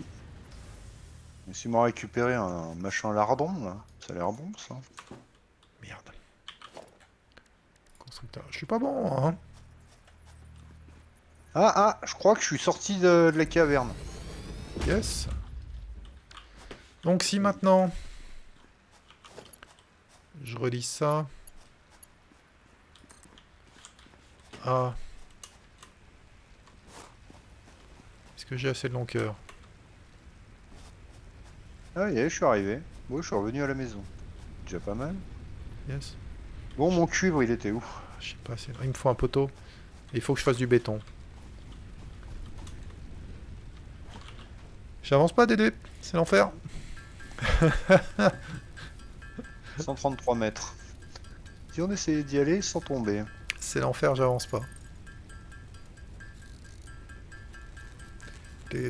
Si m'en récupérer un machin lardon là, ça a l'air bon ça. Merde. Constructeur. Je suis pas bon, hein. Ah ah, je crois que je suis sorti de la caverne. Yes. Donc si maintenant... Je relis ça. Ah. Est-ce que j'ai assez de longueur? Ah yeah, je suis arrivé. Bon, je suis revenu à la maison. Déjà pas mal. Yes. Bon, mon cuivre, il était où? Je sais pas, il me faut un poteau. Il faut que je fasse du béton. J'avance pas, Dédé. C'est l'enfer. 133 mètres. Si on essayait d'y aller sans tomber. C'est l'enfer, j'avance pas. Il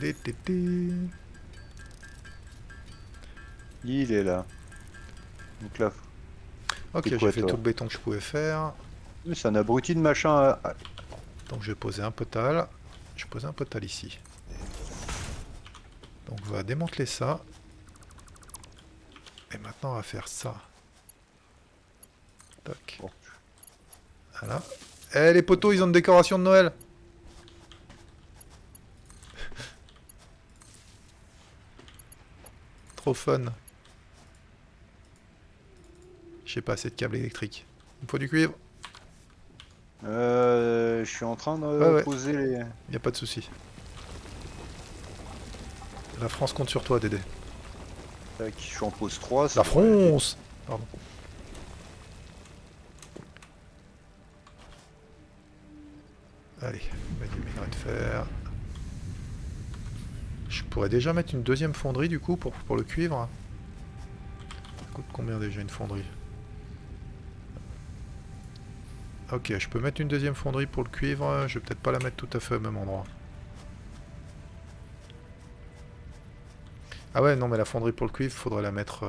est là. Donc là, Ok, C'est j'ai quoi, fait toi tout le béton que je pouvais faire. c'est un abruti de machin à... Donc je vais poser un potal. Je vais poser un potal ici. Donc on va démanteler ça. Et maintenant on va faire ça. Tac. Bon. Voilà. Eh les poteaux, ils ont une décoration de Noël. Trop fun. J'ai pas assez de câbles électriques. Il me faut du cuivre. Je suis en train de Ouais. poser les... Y a pas de souci. La France compte sur toi, Dédé. Tac, je suis en pause 3. La France. Pardon. Allez, on met du minerai de fer. Je pourrais déjà mettre une deuxième fonderie du coup pour le cuivre. Ça coûte combien déjà une fonderie? Ok, je peux mettre une deuxième fonderie pour le cuivre. Je vais peut-être pas la mettre tout à fait au même endroit. Ah ouais, non, mais la fonderie pour le cuivre, faudrait la mettre...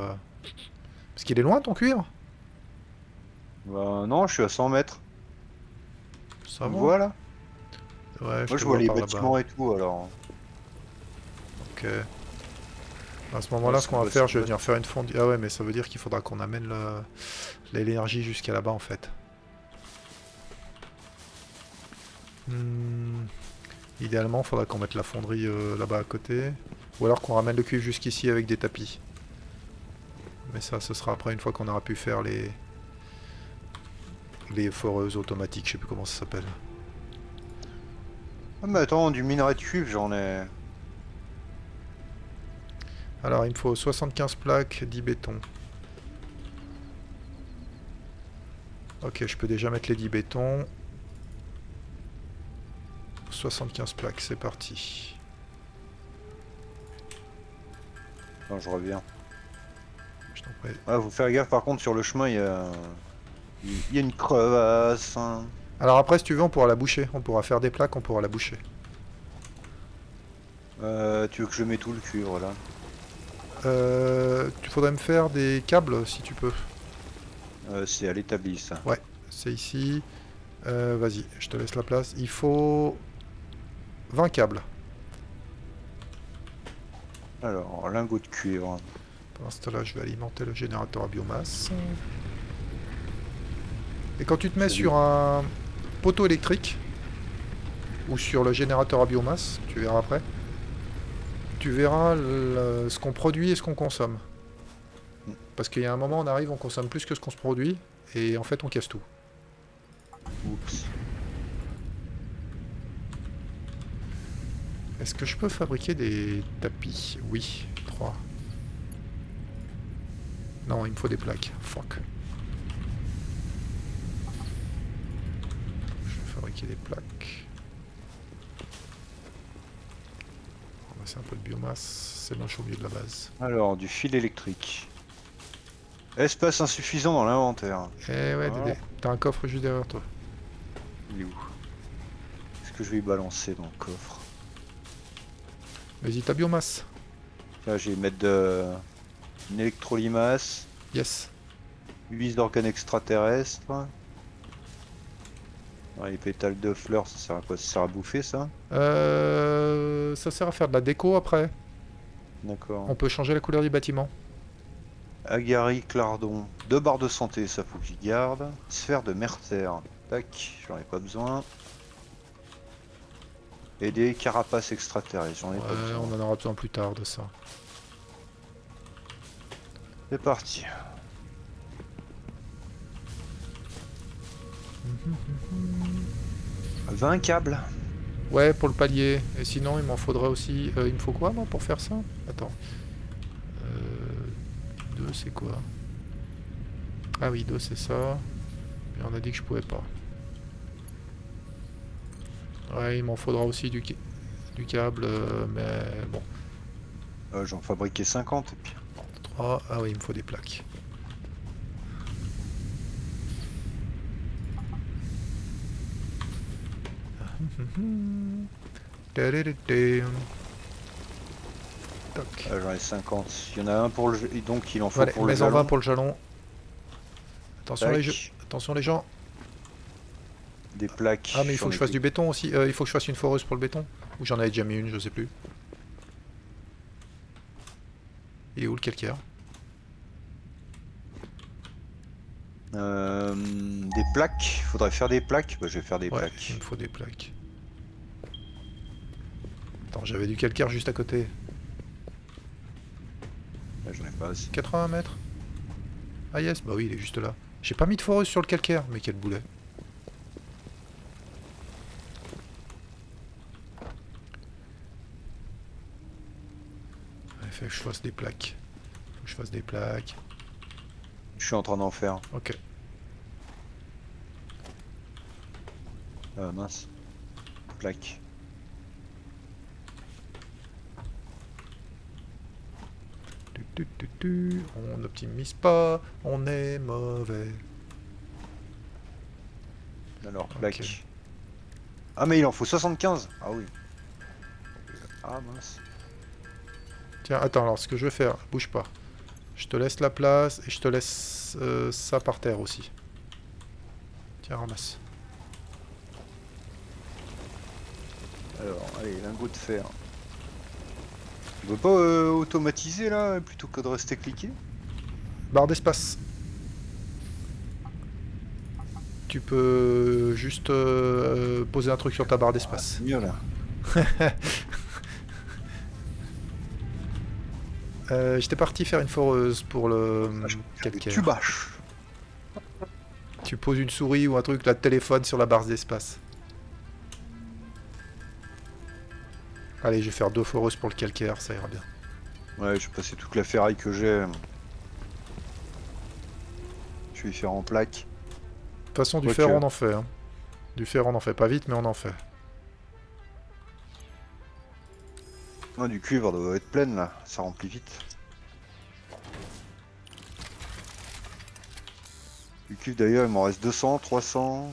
Parce qu'il est loin, ton cuivre? Bah non, je suis à 100 mètres. Ça Tu me va. vois là? Ouais, je Moi te je vois vois les par là-bas. bâtiments et tout alors. Ok. À ce Ouais, moment-là, ce c'est qu'on va pas- faire, c'est je vais pas- venir faire une fondue. Ah ouais, mais ça veut dire qu'il faudra qu'on amène l'énergie jusqu'à là-bas, en fait. Hmm, Idéalement, il faudra qu'on mette la fonderie là-bas à côté. Ou alors qu'on ramène le cuivre jusqu'ici avec des tapis. Mais ça, ce sera après, une fois qu'on aura pu faire les foreuses automatiques, je sais plus comment ça s'appelle. Ah mais attends, du minerai de cuivre j'en ai. Alors, il me faut 75 plaques, 10 bétons. Ok, je peux déjà mettre les 10 bétons. 75 plaques, c'est parti. Attends, je reviens. Je t'en prie. Ah, faut faire gaffe par contre sur le chemin, il y a une crevasse, hein. Alors après, si tu veux, on pourra la boucher. On pourra faire des plaques, on pourra la boucher. Tu veux que je mette tout le cuivre là? Tu faudrait me faire des câbles, si tu peux. C'est à l'établi ça. Ouais, c'est ici. Vas-y, je te laisse la place. Il faut 20 câbles. Alors, lingot de cuivre. Pendant ce temps-là, je vais alimenter le générateur à biomasse. Et quand tu te mets Salut. sur un poteau électrique, ou sur le générateur à biomasse, tu verras après, tu verras ce qu'on produit et ce qu'on consomme. Parce qu'il y a un moment, on arrive, on consomme plus que ce qu'on se produit, et en fait, on casse tout. Oups. Est-ce que je peux fabriquer des tapis? Oui, 3. Non, il me faut des plaques. Fuck. Je vais fabriquer des plaques. On va passer un peu de biomasse. C'est moche au milieu de la base. Alors, du fil électrique. Espace insuffisant dans l'inventaire. Eh ouais, Voilà. Dédé. T'as un coffre juste derrière toi. Il est où? Est-ce que je vais y balancer dans le coffre? Vas-y, ta biomasse. Là, je vais mettre une électrolimace, Yes. 8 d'organes extraterrestres. Ouais, les pétales de fleurs, ça sert à quoi? Ça sert à bouffer ça? Ça sert à faire de la déco après. D'accord. On peut changer la couleur du bâtiment. Agari, Clardon, 2 barres de santé, ça faut que j'y garde. Sphère de Merter, tac, j'en ai pas besoin. Et des carapaces extraterrestres, j'en ai pas Ouais, besoin. on en aura besoin plus tard de ça. C'est parti. « 20 câbles. Ouais, pour le palier. Et sinon, il m'en faudrait aussi... il me faut quoi, moi, pour faire ça? Attends. 2, c'est quoi? Ah oui, 2, c'est ça. Mais on a dit que je pouvais pas. Ouais, il m'en faudra aussi du câble, mais bon. J'en fabriquais 50 et puis... 3. Ah oui, il me faut des plaques. Toc. J'en ai 50. Il y en a un pour le... Et donc il en faut Allez, pour le mets en 20 jalon. pour le jalon. Attention Tac. les jeux. Attention les gens. Des plaques. Ah mais il faut j'en que ai je fasse plus. du béton aussi. Il faut que je fasse une foreuse pour le béton. Ou j'en avais déjà mis une, je sais plus. Il est où le calcaire? Des plaques. Faudrait faire des plaques. Bah, je vais faire des Ouais, plaques. il me faut des plaques. Attends, j'avais du calcaire juste à côté. Là, j'en ai pas assez. 80 mètres. Ah yes, bah oui, il est juste là. J'ai pas mis de foreuse sur le calcaire, mais quel boulet. Il faut que je fasse des plaques. Faut que je fasse des plaques. Je suis en train d'en faire. Ok. Mince. Plaques. On n'optimise pas, on est mauvais. Alors, Ok. plaques. Ah mais il en faut 75. Ah oui. Ah mince. Tiens, attends, alors ce que je vais faire, bouge pas. Je te laisse la place et je te laisse ça par terre aussi. Tiens, ramasse. Alors, allez, lingot de fer. On peut pas automatiser là, plutôt que de rester cliqué? Barre d'espace. Tu peux juste poser un truc sur ta barre d'espace. C'est mieux là. J'étais parti faire une foreuse pour le calcaire. Tu bâches. Tu poses une souris ou un truc, là, de téléphone sur la barre d'espace. Allez, je vais faire 2 foreuses pour le calcaire, ça ira bien. Ouais, je vais passer toute la ferraille que j'ai. Je vais y faire en plaque. De toute façon, du Quoique. fer, on en fait. Hein. Du fer, on en fait pas vite, mais on en fait. Non, du cuivre doit être pleine là, ça remplit vite. Du cuivre d'ailleurs, il m'en reste 200, 300.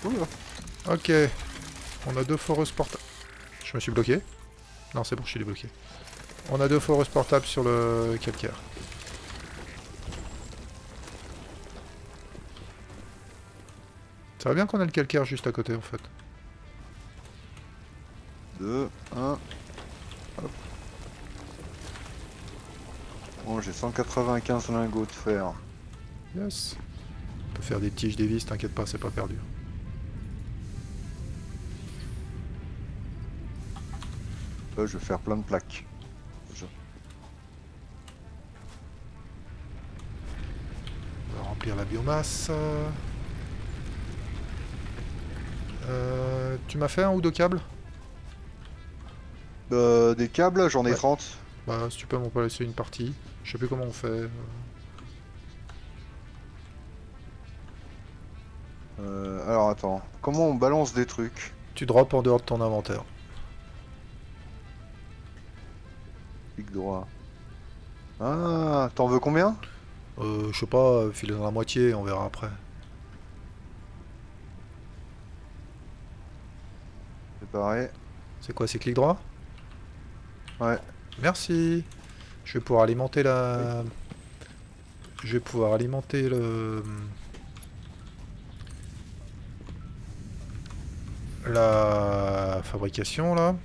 Oula. Ok. On a 2 foreuses portables. Je me suis bloqué. Non, c'est bon, je suis débloqué. On a 2 foreuses portables sur le calcaire. Ça va bien qu'on a le calcaire juste à côté en fait. 2, 1. Bon, j'ai 195 lingots de fer. Yes. On peut faire des tiges, des vis, t'inquiète pas, c'est pas perdu. Là, je vais faire plein de plaques. Déjà. On va remplir la biomasse. Tu m'as fait un ou 2 câbles? Des câbles, j'en ai Ouais. 30. Bah, si tu peux m'en pas laisser une partie. Je sais plus comment on fait. Alors attends, comment on balance des trucs? Tu drops en dehors de ton inventaire. Clic droit. Ah, t'en veux combien? Je sais pas, filer dans la moitié, on verra après. C'est pareil. C'est quoi, c'est clic droit? Ouais. Merci. Je vais pouvoir alimenter la... Je vais pouvoir alimenter le... la fabrication là.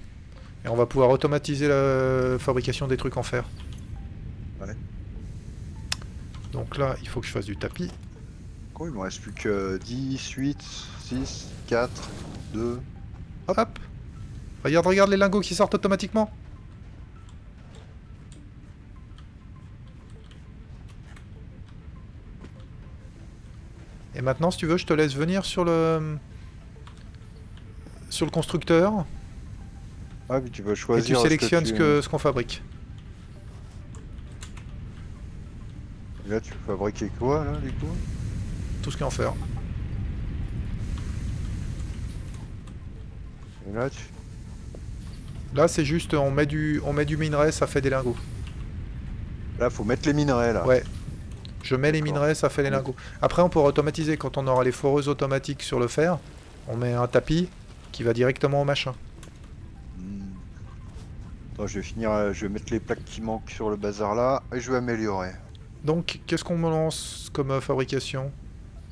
Et on va pouvoir automatiser la fabrication des trucs en fer. Ouais. Donc là, il faut que je fasse du tapis. Quoi, il me reste plus que 10, 8, 6, 4, 2. Hop. Regarde, regarde les lingots qui sortent automatiquement. Et maintenant, si tu veux, je te laisse venir sur le constructeur Ah, puis tu peux et choisir. tu est-ce sélectionnes tu- ce qu'on fabrique. Et là, tu peux fabriquer quoi, là, du coup? Tout ce qu'il y a en fer. Et là, tu... Là, c'est juste, on met du minerai, ça fait des lingots. Là, faut mettre les minerais, là. Ouais. Je mets les D'accord. minerais, ça fait les lingots. Après, on pourra automatiser quand on aura les foreuses automatiques sur le fer. On met un tapis qui va directement au machin. Hmm. Attends, je vais finir, je vais mettre les plaques qui manquent sur le bazar là, et je vais améliorer. Donc, qu'est-ce qu'on me lance comme fabrication?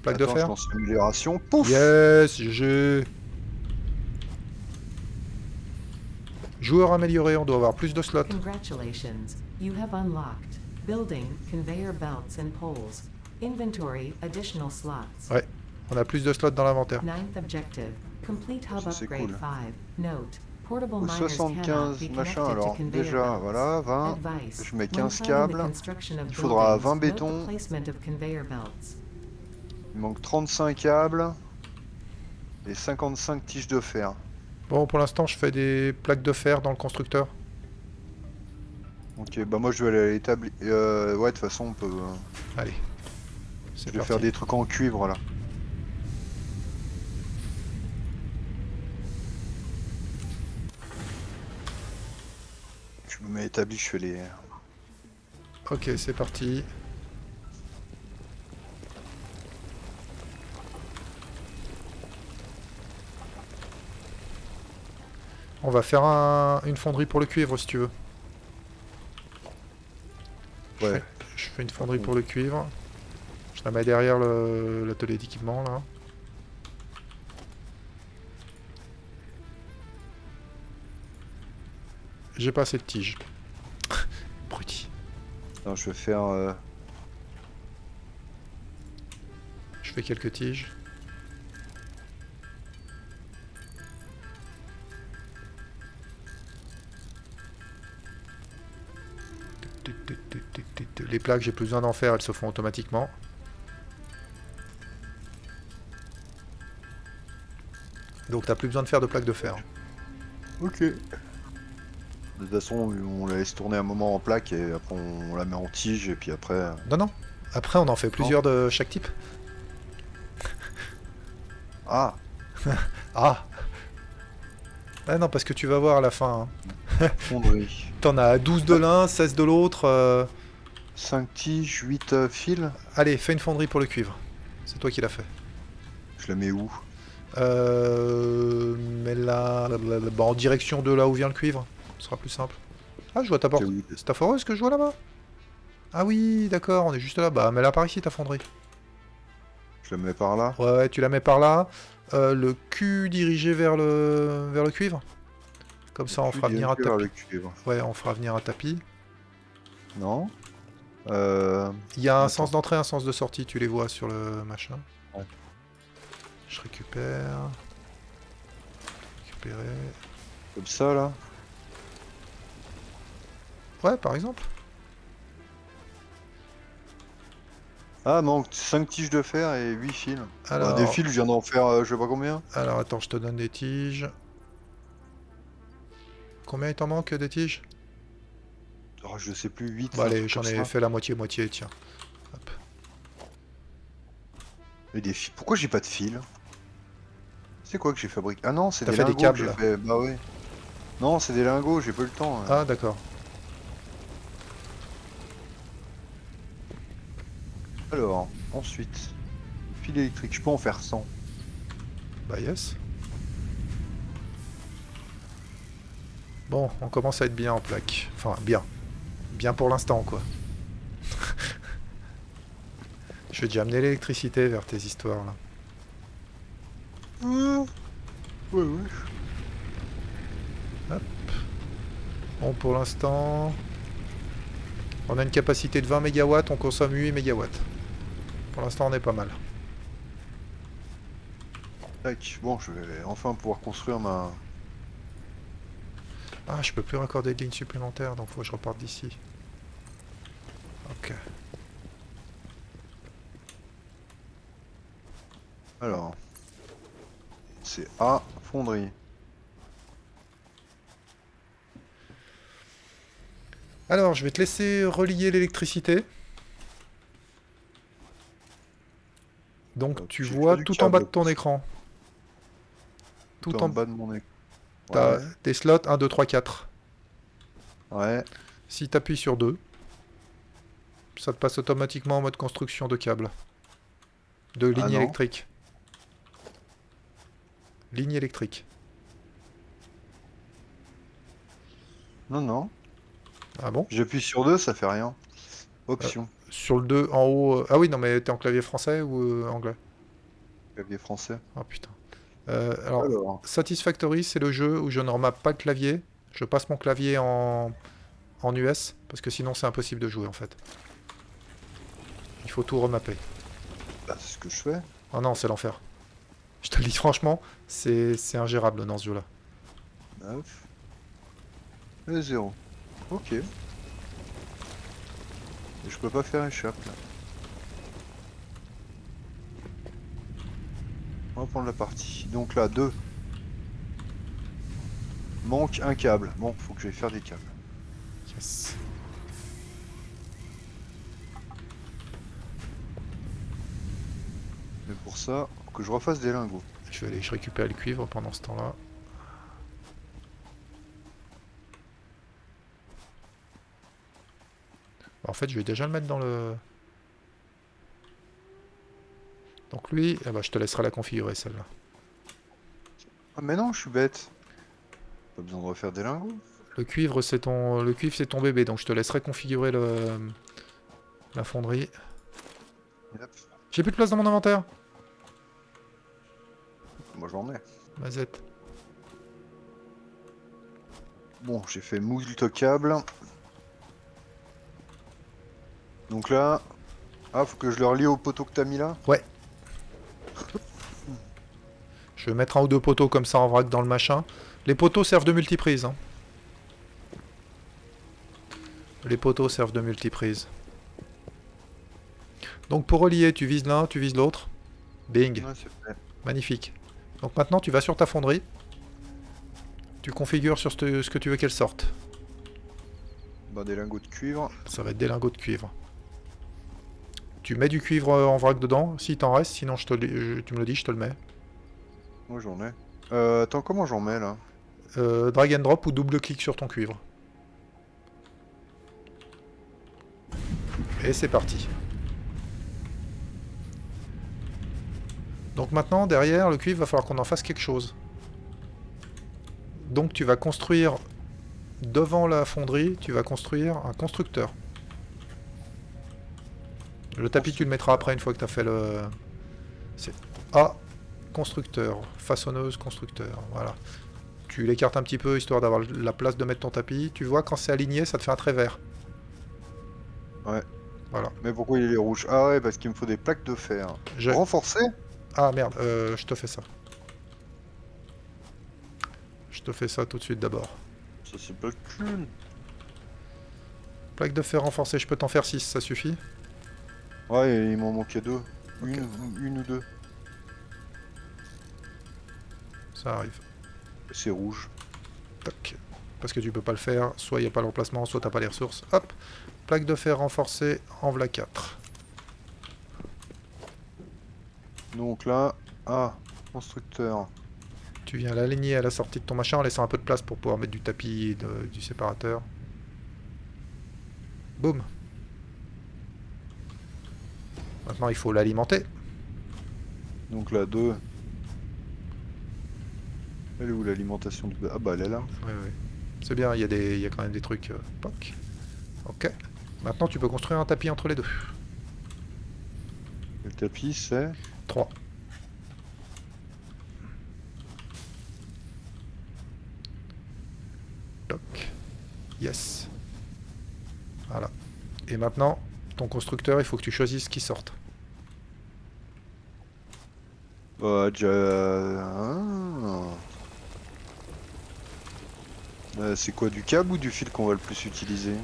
Plaque de Attends, je fer? lance l'amélioration. Pouf! Yes, GG. Joueur amélioré, on doit avoir plus de slots. Congratulations, you have unlocked building, conveyor belts and poles. Inventory, additional slots. Ouais, on a plus de slots dans l'inventaire. Ninth objective, complete hub Ça, c'est upgrade cool. 5. Note, portable Au miners cannot 75 be machin, connected to alors conveyor déjà, belts. voilà, 20. Advice, Je mets when 15 planning the câbles. construction of Il faudra buildings, 20 note bétons. the placement of conveyor belts. Il manque 35 câbles. Et 55 tiges de fer. Bon, pour l'instant, je fais des plaques de fer dans le constructeur. Ok, bah moi je vais aller à l'établi... ouais, de toute façon, on peut... Allez, je c'est vais parti. faire des trucs en cuivre, là. Je me mets établi, je fais les... Ok, c'est parti. On va faire une fonderie pour le cuivre si tu veux. Ouais. Je fais une fonderie pour le cuivre. Je la mets derrière l'atelier d'équipement là. J'ai pas assez de tiges. Bruti. Attends, je vais faire... Je fais quelques tiges. Les plaques, j'ai plus besoin d'en faire, elles se font automatiquement. Donc t'as plus besoin de faire de plaques de fer. Ok. De toute façon, on la laisse tourner un moment en plaque et après on la met en tige et puis après... Non, non. Après, on en fait plusieurs de chaque type. Ah, Ah! Ah non, parce que tu vas voir à la fin. Hein. fonderie. T'en as 12 de l'un, 16 de l'autre. 5 tiges, 8 fils. Allez, fais une fonderie pour le cuivre. C'est toi qui l'as fait. Je la mets où? Mais là, bah, en direction de là où vient le cuivre. Ce sera plus simple. Ah, je vois ta porte. C'est où? C'est ta foreuse que je vois là-bas? Ah oui, d'accord, on est juste là. Bah, mets-la par ici, ta fonderie. Je la mets par là. Ouais, ouais, tu la mets par là. Le cul dirigé vers le cuivre. Comme ça, on fera venir un Dirigé vers tapis. le cuivre. Ouais, on fera venir un tapis. Non. Il y a un Attends. sens d'entrée, un sens de sortie, tu les vois sur le machin. Ouais. Je récupère. Récupérer. Comme ça là. Ouais, par exemple. Ah, manque 5 tiges de fer et 8 fils. Alors, Des fils, je viens d'en faire je sais pas combien. alors attends, je te donne des tiges. Combien il t'en manque des tiges? Oh, je sais plus, 8. Bon, allez, j'en ai fait la moitié-moitié, tiens. Hop. Et des fils. Pourquoi j'ai pas de fils? C'est quoi que j'ai fabriqué? Ah non, c'est T'as des fait des lingots câbles, que j'ai là. fait. Bah ouais. Non, c'est des lingots, j'ai pas eu le temps. Ah, d'accord. Alors, ensuite. Fil électrique, je peux en faire 100. Bah, yes. Bon, on commence à être bien en plaque. Enfin, bien. Bien pour l'instant, quoi. Je vais déjà amener l'électricité vers tes histoires, là. Ouais, ouais. Bon, pour l'instant... On a une capacité de 20 MW, on consomme 8 MW. Pour l'instant, on est pas mal. Tac, bon, je vais enfin pouvoir construire ma... Ah, je peux plus raccorder de lignes supplémentaires, donc faut que je reparte d'ici. Ok. Alors... C'est A, fonderie. Alors, je vais te laisser relier l'électricité. Donc, tu j'ai vois fait du tout en bas de câble. ton écran. Tout en bas de mon écran. T'as Ouais. des slots 1, 2, 3, 4. Ouais. Si tu appuies sur 2, ça te passe automatiquement en mode construction de câbles. De Ah lignes non. électriques. Ligne électrique. Non, non. Ah bon? J'appuie sur 2, ça fait rien. Option. Sur le 2 en haut... Ah oui, non mais t'es en clavier français ou anglais? Clavier français. Ah putain. Alors, Alors. Satisfactory, c'est le jeu où je ne remappe pas le clavier. Je passe mon clavier en US, parce que sinon c'est impossible de jouer en fait. Il faut tout remapper. Bah, c'est ce que je fais. Oh non, c'est l'enfer. Je te le dis franchement, c'est ingérable dans ce jeu-là. 9. Et 0. Ok. Et je peux pas faire échappe là. On va prendre la partie. Donc là, 2. Manque un câble. Bon, faut que j'aille faire des câbles. Yes. Mais pour ça, faut que je refasse des lingots. Je récupère le cuivre pendant ce temps-là. En fait, je vais déjà le mettre dans le... Donc lui, eh ben, je te laisserai la configurer celle-là. Ah mais non, je suis bête. Pas besoin de refaire des lingots. Le cuivre, c'est ton bébé, donc je te laisserai configurer La fonderie. Hop. J'ai plus de place dans mon inventaire. Moi j'en ai. Mazette. Bon, j'ai fait moult câbles. Donc là... Ah, faut que je le relie au poteau que t'as mis là? Ouais. Je vais mettre un ou deux poteaux comme ça en vrac dans le machin. Les poteaux servent de multiprise. Hein. Les poteaux servent de multiprise. Donc pour relier, tu vises l'un, tu vises l'autre. Bing. Ouais, c'est fait. Magnifique. Donc maintenant, tu vas sur ta fonderie. Tu configures sur ce que tu veux qu'elle sorte. Bah, des lingots de cuivre. Ça va être des lingots de cuivre. Tu mets du cuivre en vrac dedans, s'il t'en reste, sinon tu me le dis, je te le mets. Moi j'en ai. Attends, comment j'en mets là? Drag and drop ou double clic sur ton cuivre. Et c'est parti. Donc maintenant, derrière, le cuivre, va falloir qu'on en fasse quelque chose. Donc tu vas construire, devant la fonderie, tu vas construire un constructeur. Le tapis, tu le mettras après, une fois que tu as fait le... C'est A, constructeur, façonneuse, constructeur, voilà. Tu l'écartes un petit peu, histoire d'avoir la place de mettre ton tapis. Tu vois, quand c'est aligné, ça te fait un trait vert. Ouais. Voilà. Mais pourquoi il est rouge? Ah ouais, parce qu'il me faut des plaques de fer. Je- Renforcées? Ah merde, je te fais ça. Je te fais ça tout de suite d'abord. Ça c'est pas le cul. Plaque de fer renforcée, je peux t'en faire 6, ça suffit? Ouais, il m'en manquait deux. Une ou deux. Ça arrive. C'est rouge. Tac. Parce que tu peux pas le faire, soit il n'y a pas l'emplacement, soit t'as pas les ressources. Hop. Plaque de fer renforcée, en voilà 4. Donc là, ah, constructeur. Tu viens l'aligner à la sortie de ton machin en laissant un peu de place pour pouvoir mettre du tapis et du séparateur. Boum. Maintenant, il faut l'alimenter. Donc là, deux. Elle est où l'alimentation de... Ah bah elle est là. Oui, oui. C'est bien, il y a quand même des trucs... poc. Ok. Maintenant, tu peux construire un tapis entre les deux. Le tapis c'est... 3. Toc. Yes. Voilà. Et maintenant, ton constructeur, il faut que tu choisisses ce qui sorte. Bah déjà... c'est quoi, du câble ou du fil qu'on va le plus utiliser?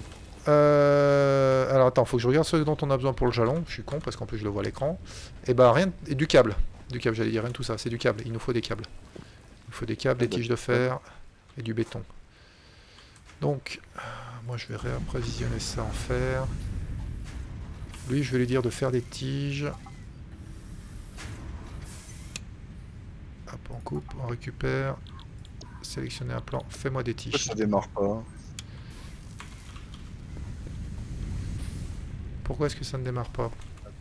Alors attends, faut que je regarde ce dont on a besoin pour le jalon. Je suis con parce qu'en plus je le vois à l'écran. Et bah rien, et du câble. Du câble, j'allais dire, rien de tout ça, c'est du câble. Il nous faut des câbles. Il nous faut des câbles, des tiges de fer et du béton. Donc, moi je vais réapprovisionner ça en fer. Lui, je vais lui dire de faire des tiges. Hop, on coupe, on récupère. Sélectionner un plan, fais-moi des Pourquoi tiges. ça démarre pas? Pourquoi est-ce que ça ne démarre pas?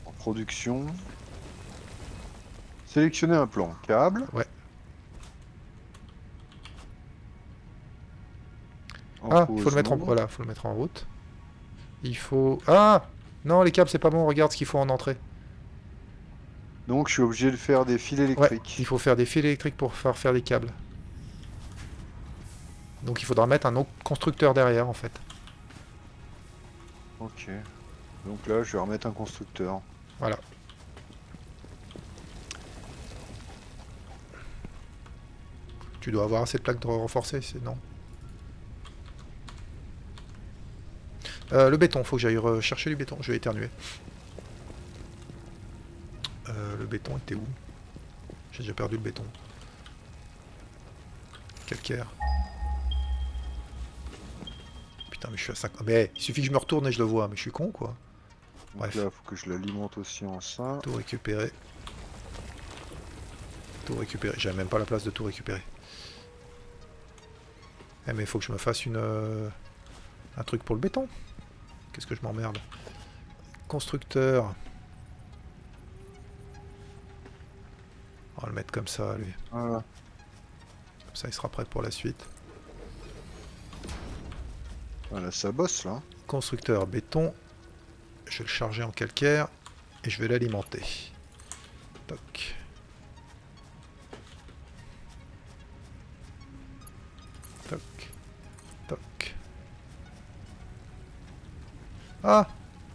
En production. Sélectionner un plan. Câble. Ouais. En Ah, il faut le mettre en... pause. Voilà, faut le mettre en route. Il faut... Ah! Non, les câbles, c'est pas bon, regarde ce qu'il faut en entrée. Donc je suis obligé de faire des fils Ouais, électriques. il faut faire des fils électriques pour faire des câbles. Donc il faudra mettre un autre constructeur derrière, en fait. Ok. Donc là, je vais remettre un constructeur. Voilà. Tu dois avoir assez de plaques de renforcer, c'est non. Le béton, faut que j'aille chercher du béton. Je vais éternuer. Le béton était où? J'ai déjà perdu le béton. Calcaire. Putain, mais je suis à 5... Mais il suffit que je me retourne et je le vois, mais je suis con, quoi. Donc Bref. là, faut que je l'alimente aussi en ça. Tout récupérer. Tout récupérer. J'avais même pas la place de tout récupérer. Eh mais il faut que je me fasse un truc pour le béton. Qu'est-ce que je m'emmerde. Constructeur. On va le mettre comme ça, lui. Voilà. Comme ça, il sera prêt pour la suite. Voilà, ça bosse là. Constructeur béton. je vais le charger en calcaire et je vais l'alimenter. Toc. Toc. Toc. Ah!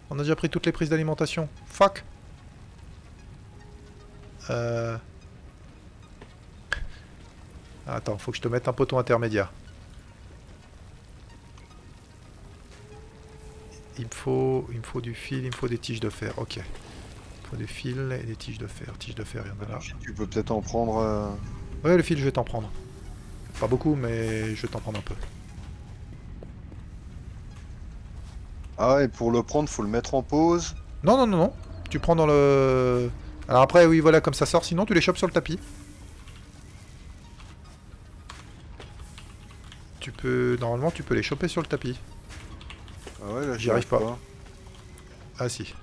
On a déjà pris toutes les prises d'alimentation. Fuck! Attends, faut que je te mette un poteau intermédiaire. Il me faut du fil, il me faut des tiges de fer. Ok. Il me faut du fil et des tiges de fer. Tiges de fer, il y en a là. Tu peux peut-être en prendre... Ouais, le fil, je vais t'en prendre. Pas beaucoup, mais je vais t'en prendre un peu. Ah, et pour le prendre, faut le mettre en pause. Non, non, non, non. Tu prends dans le... Alors après, oui, voilà, comme ça sort. Sinon, tu les chopes sur le tapis. Tu peux... Normalement, tu peux les choper sur le tapis. Ah ouais, là, J'y arrive pas. Ah si.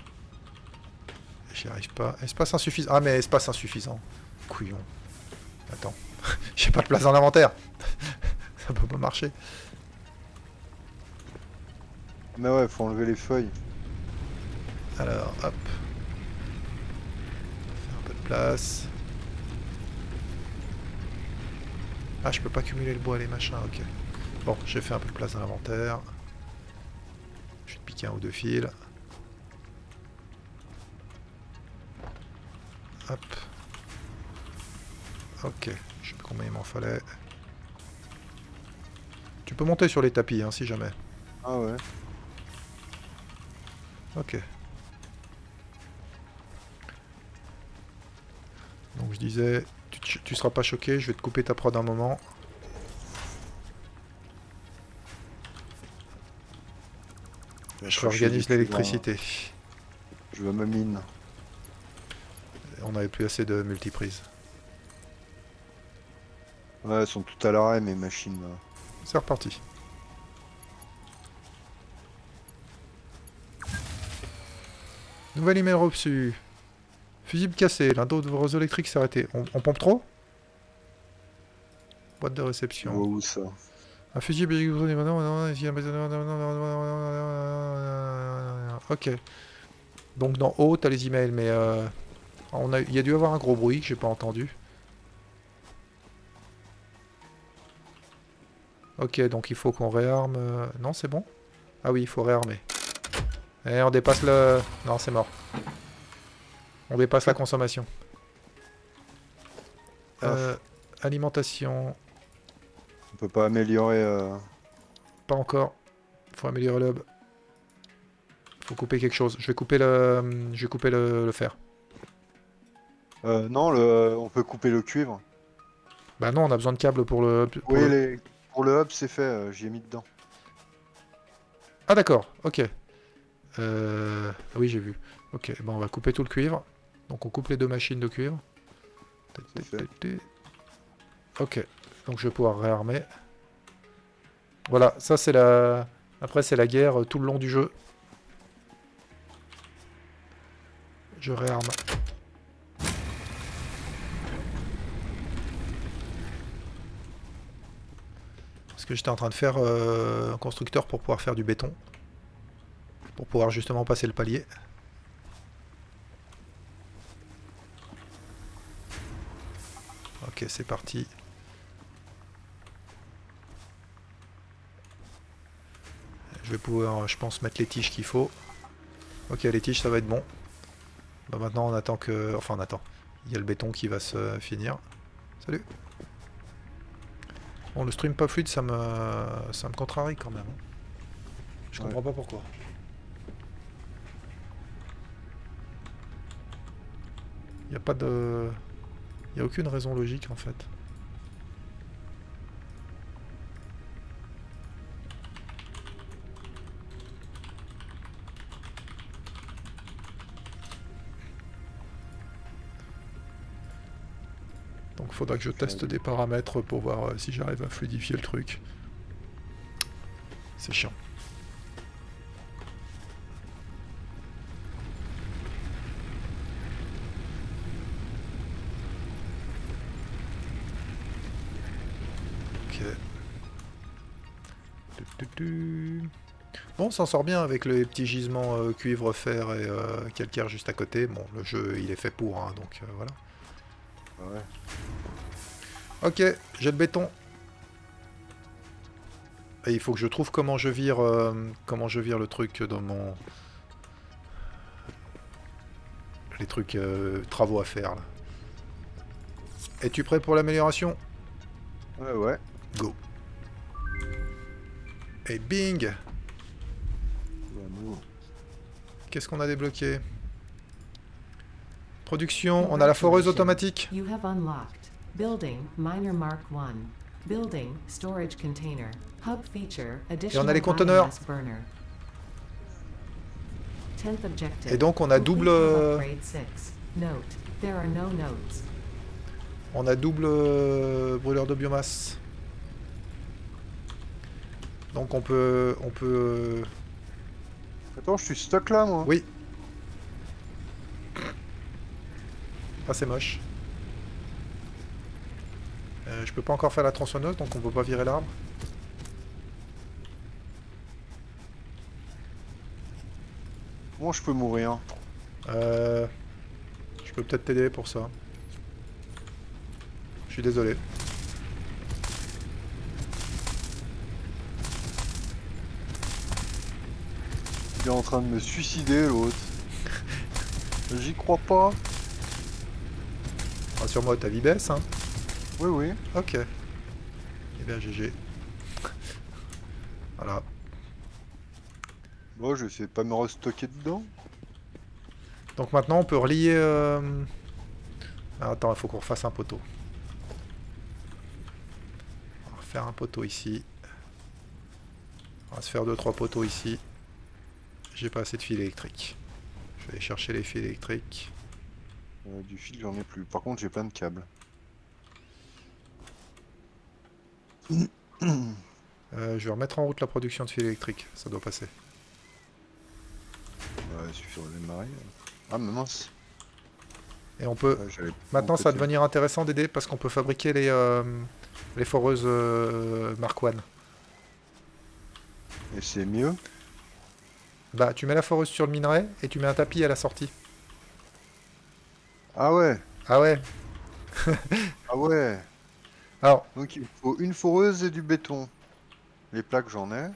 J'y arrive pas. Espace insuffisant. Ah mais espace insuffisant. Couillon. Attends. J'ai pas de place dans l'inventaire. Ça peut pas marcher. Mais ouais, faut enlever les feuilles. Alors, hop. Faire un peu de place. Ah, je peux pas cumuler le bois et les machins, ok. Bon, j'ai fait un peu de place dans l'inventaire. Je vais te piquer un ou deux fils. Hop. Ok, je sais pas combien il m'en fallait. Tu peux monter sur les tapis, hein, si jamais. Ah ouais. Ok. Donc je disais, tu seras pas choqué, je vais te couper ta prod un moment. Je réorganise l'électricité. Je veux ma mine. On n'avait plus assez de multiprises. Ouais, elles sont toutes à l'arrêt, mes machines. Là. C'est reparti. Nouvelle email reçue. Fusible cassé, l'un d'autres réseaux électriques s'est arrêté. On pompe trop? Boîte de Tu réception. vois où ça? Un fusible... Ok. Donc dans haut, t'as les emails, mais... il y a dû avoir un gros bruit que j'ai pas entendu. Ok, donc il faut qu'on réarme... Non, c'est bon? Ah oui, il faut réarmer. Et on dépasse le... Non, c'est mort. On dépasse la consommation. Alimentation... On peut pas améliorer... Pas encore. Faut améliorer le hub. Faut couper quelque chose. Je vais couper le fer. non, on peut couper le cuivre. Bah non, on a besoin de câbles pour le... Oui, pour le hub, c'est fait. J'y ai mis dedans. Ah d'accord, ok. Oui, j'ai vu. Ok, bon, on va couper tout le cuivre. Donc on coupe les deux machines de cuivre. Ok, donc je vais pouvoir réarmer. Voilà, ça c'est la... Après c'est la guerre tout le long du jeu. Je réarme. Parce que j'étais en train de faire un constructeur pour pouvoir faire du béton. Pour pouvoir justement passer le palier. Ok, c'est parti. Je vais pouvoir, je pense, mettre les tiges qu'il faut. Ok, les tiges, ça va être bon. Bah maintenant, on attend que... Enfin, on attend. Il y a le béton qui va se finir. Salut. Bon, le stream pas fluide, ça me contrarie quand même. Je comprends pas pourquoi. Il n'y a pas de... Il n'y a aucune raison logique en fait. Donc il faudra que je teste des paramètres pour voir si j'arrive à fluidifier le truc. C'est chiant. Bon, on s'en sort bien avec les petits gisements cuivre, fer et calcaire juste à côté. Bon, le jeu, il est fait pour, hein, donc voilà. Ouais. Ok, j'ai le béton. Et il faut que je trouve comment je vire le truc dans mon... Les trucs travaux à faire, là. Es-tu prêt pour l'amélioration? Ouais. Go. Et bing! Qu'est-ce qu'on a débloqué? Production, on a la foreuse automatique. You have unlocked Building Miner Mark 1. Building Storage Container. Hub Feature Additional les conteneurs. Biomass Burner. 10th objective. Et donc on a Complete double... of upgrade 6. Note, there are no notes. On a double brûleur de biomasse. Donc on peut... Attends, je suis stuck là, moi. Oui. Ah, c'est moche. Je peux pas encore faire la tronçonneuse, donc on peut pas virer l'arbre. Bon, je peux mourir. Je peux peut-être t'aider pour ça. Je suis désolé. Il est en train de me suicider, l'autre. J'y crois pas. Rassure-moi, ta vie baisse, hein. Oui. Ok. Eh bien, GG. Voilà. Bon, je sais pas me restocker dedans. Donc maintenant, on peut relier... Ah, attends, il faut qu'on refasse un poteau. On va refaire un poteau ici. On va se faire 2-3 poteaux ici. J'ai pas assez de fil électrique. Je vais aller chercher les fils électriques. Du fil, j'en ai plus. Par contre, j'ai plein de câbles. Je vais remettre en route la production de fil électrique. Ça doit passer. Ouais, il suffit de redémarrer. Ah, mais mince. Et on peut... Ouais, j'avais Maintenant, mon ça va côté. devenir intéressant d'aider parce qu'on peut fabriquer les foreuses Mark 1. Et c'est mieux. Bah, tu mets la foreuse sur le minerai et tu mets un tapis à la sortie. Ah ouais. Ah ouais. Ah ouais. Alors, Donc il faut une foreuse et du béton. Les plaques, j'en ai.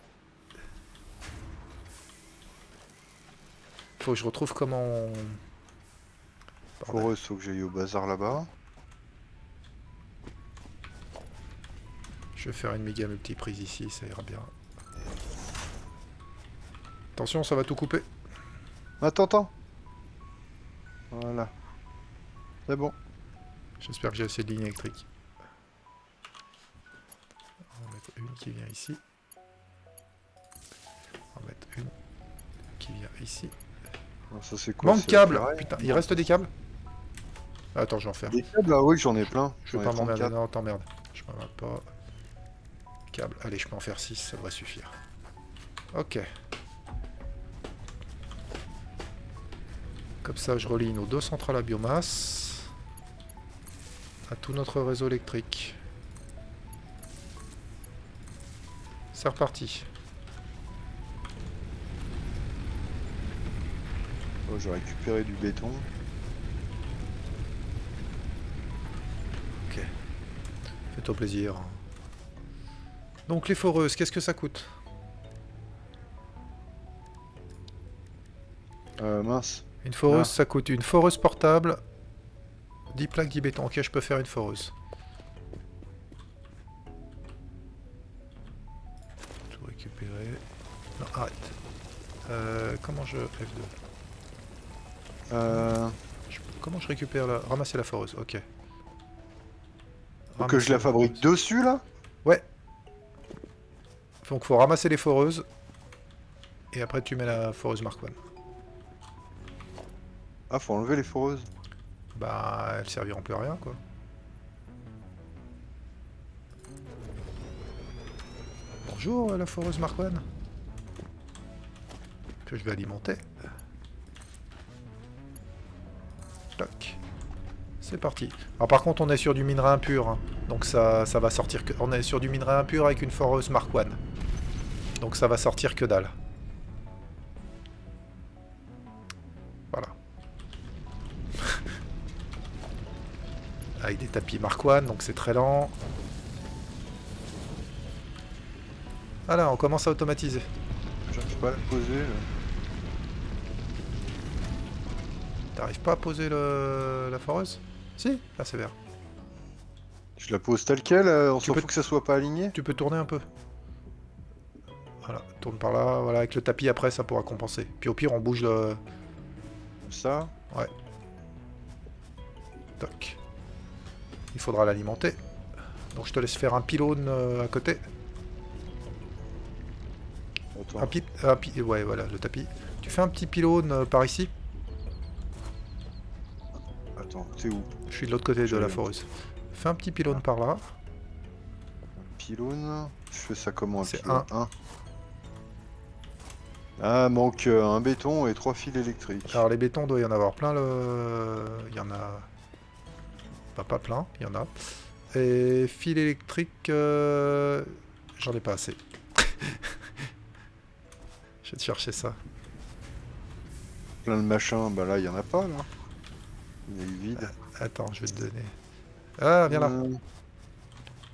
faut que je retrouve comment... Bordel. Foreuse, faut que j'aille au bazar là-bas. Je vais faire une méga multiprise ici, ça ira bien. Attention, ça va tout couper. Attends. Voilà. C'est bon. J'espère que j'ai assez de lignes électriques. On va mettre une qui vient ici. On va mettre une qui vient ici. Alors, ça c'est quoi? Manque c'est la câble. carrée Putain, il reste des câbles. Attends, je vais en faire. Des câbles? Ah oui, j'en ai plein. Je J'en vais ai pas m'emmerder. 34. Non, t'emmerde. Je m'emmerde pas. Câble. Allez, je peux en faire 6, ça devrait suffire. Ok. Comme ça, je relie nos 2 centrales à biomasse à tout notre réseau électrique. C'est reparti. Oh, j'ai récupéré du béton. Ok. Fais-toi plaisir. Donc les foreuses, qu'est-ce que ça coûte? Mince. Une foreuse, Ah. ça coûte une foreuse portable, 10 plaques, 10 béton. Ok, je peux faire une foreuse. Tout récupérer. Non, arrête. Comment je... F2. Comment je récupère la... Ramasser la foreuse, ok. Faut que je la fabrique dessus là? Ouais. Donc faut ramasser les foreuses. Et après tu mets la foreuse Mark 1. Ah, faut enlever les foreuses. Bah, elles serviront plus à rien, quoi. Bonjour, la foreuse Mark 1. Que je vais alimenter. Toc. C'est parti. Alors par contre, on est sur du minerai impur. Hein. Donc ça va sortir que... On est sur du minerai impur avec une foreuse Mark 1. Donc ça va sortir que dalle. Avec des tapis Mark I, donc c'est très lent. Voilà, on commence à automatiser. J'arrive pas à la poser. Là. T'arrives pas à poser la foreuse? Si? Ah, c'est vert. Je la pose telle quelle, on s'en peux- fout que ça soit pas aligné. Tu peux tourner un peu. Voilà, tourne par là. Voilà, avec le tapis après, ça pourra compenser. Puis au pire, on bouge le... Comme ça. Ouais. Toc. Il faudra l'alimenter. Donc je te laisse faire un pylône à côté. Attends. Ouais, voilà, le tapis. Tu fais un petit pylône par ici. Attends, t'es où? Je suis de l'autre côté de la vais- foreuse. Fais un petit pylône par là. Pylône. Je fais ça comment? C'est pylône un. Ah, manque un béton et 3 fils électriques. Alors les bétons, doit y en avoir plein. Il y en a... pas plein, il y en a. Et fil électrique, j'en ai pas assez. Je vais te chercher ça. Plein de machins, bah là, il y en a pas, là. Il est vide. Attends, je vais te donner. Ah, viens là.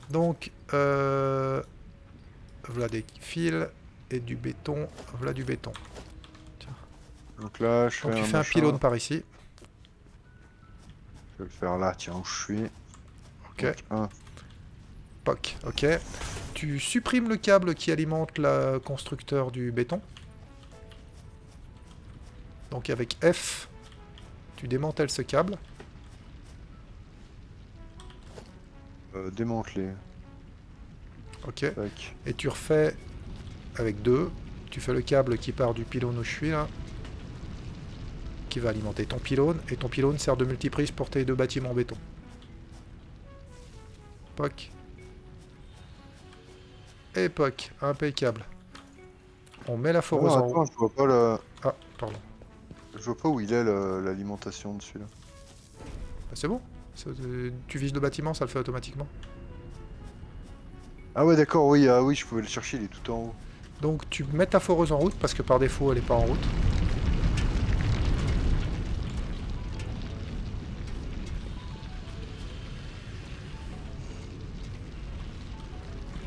Donc, voilà des fils et du béton. Voilà du béton. Donc là, je Donc fais tu un fais un machin. pylône par ici. Je vais le faire là, tiens, où je suis. Ok. Donc, un. POC. Ok. Tu supprimes le câble qui alimente le constructeur du béton. Donc avec F, tu démantèles ce câble. Démanteler. Ok. Tac. Et tu refais avec 2. Tu fais le câble qui part du pylône où je suis là. Qui va alimenter ton pylône. Et ton pylône sert de multiprise pour tes 2 bâtiments en béton. POC. Et POC. Impeccable. On met la foreuse en haut. Attends, je vois pas le... Ah, pardon. Je vois pas où il est l'alimentation dessus là. Bah, c'est bon. Tu vises le bâtiment, ça le fait automatiquement. Ah ouais d'accord, oui, ah oui, je pouvais le chercher, il est tout en haut. Donc tu mets ta foreuse en route parce que par défaut elle n'est pas en route.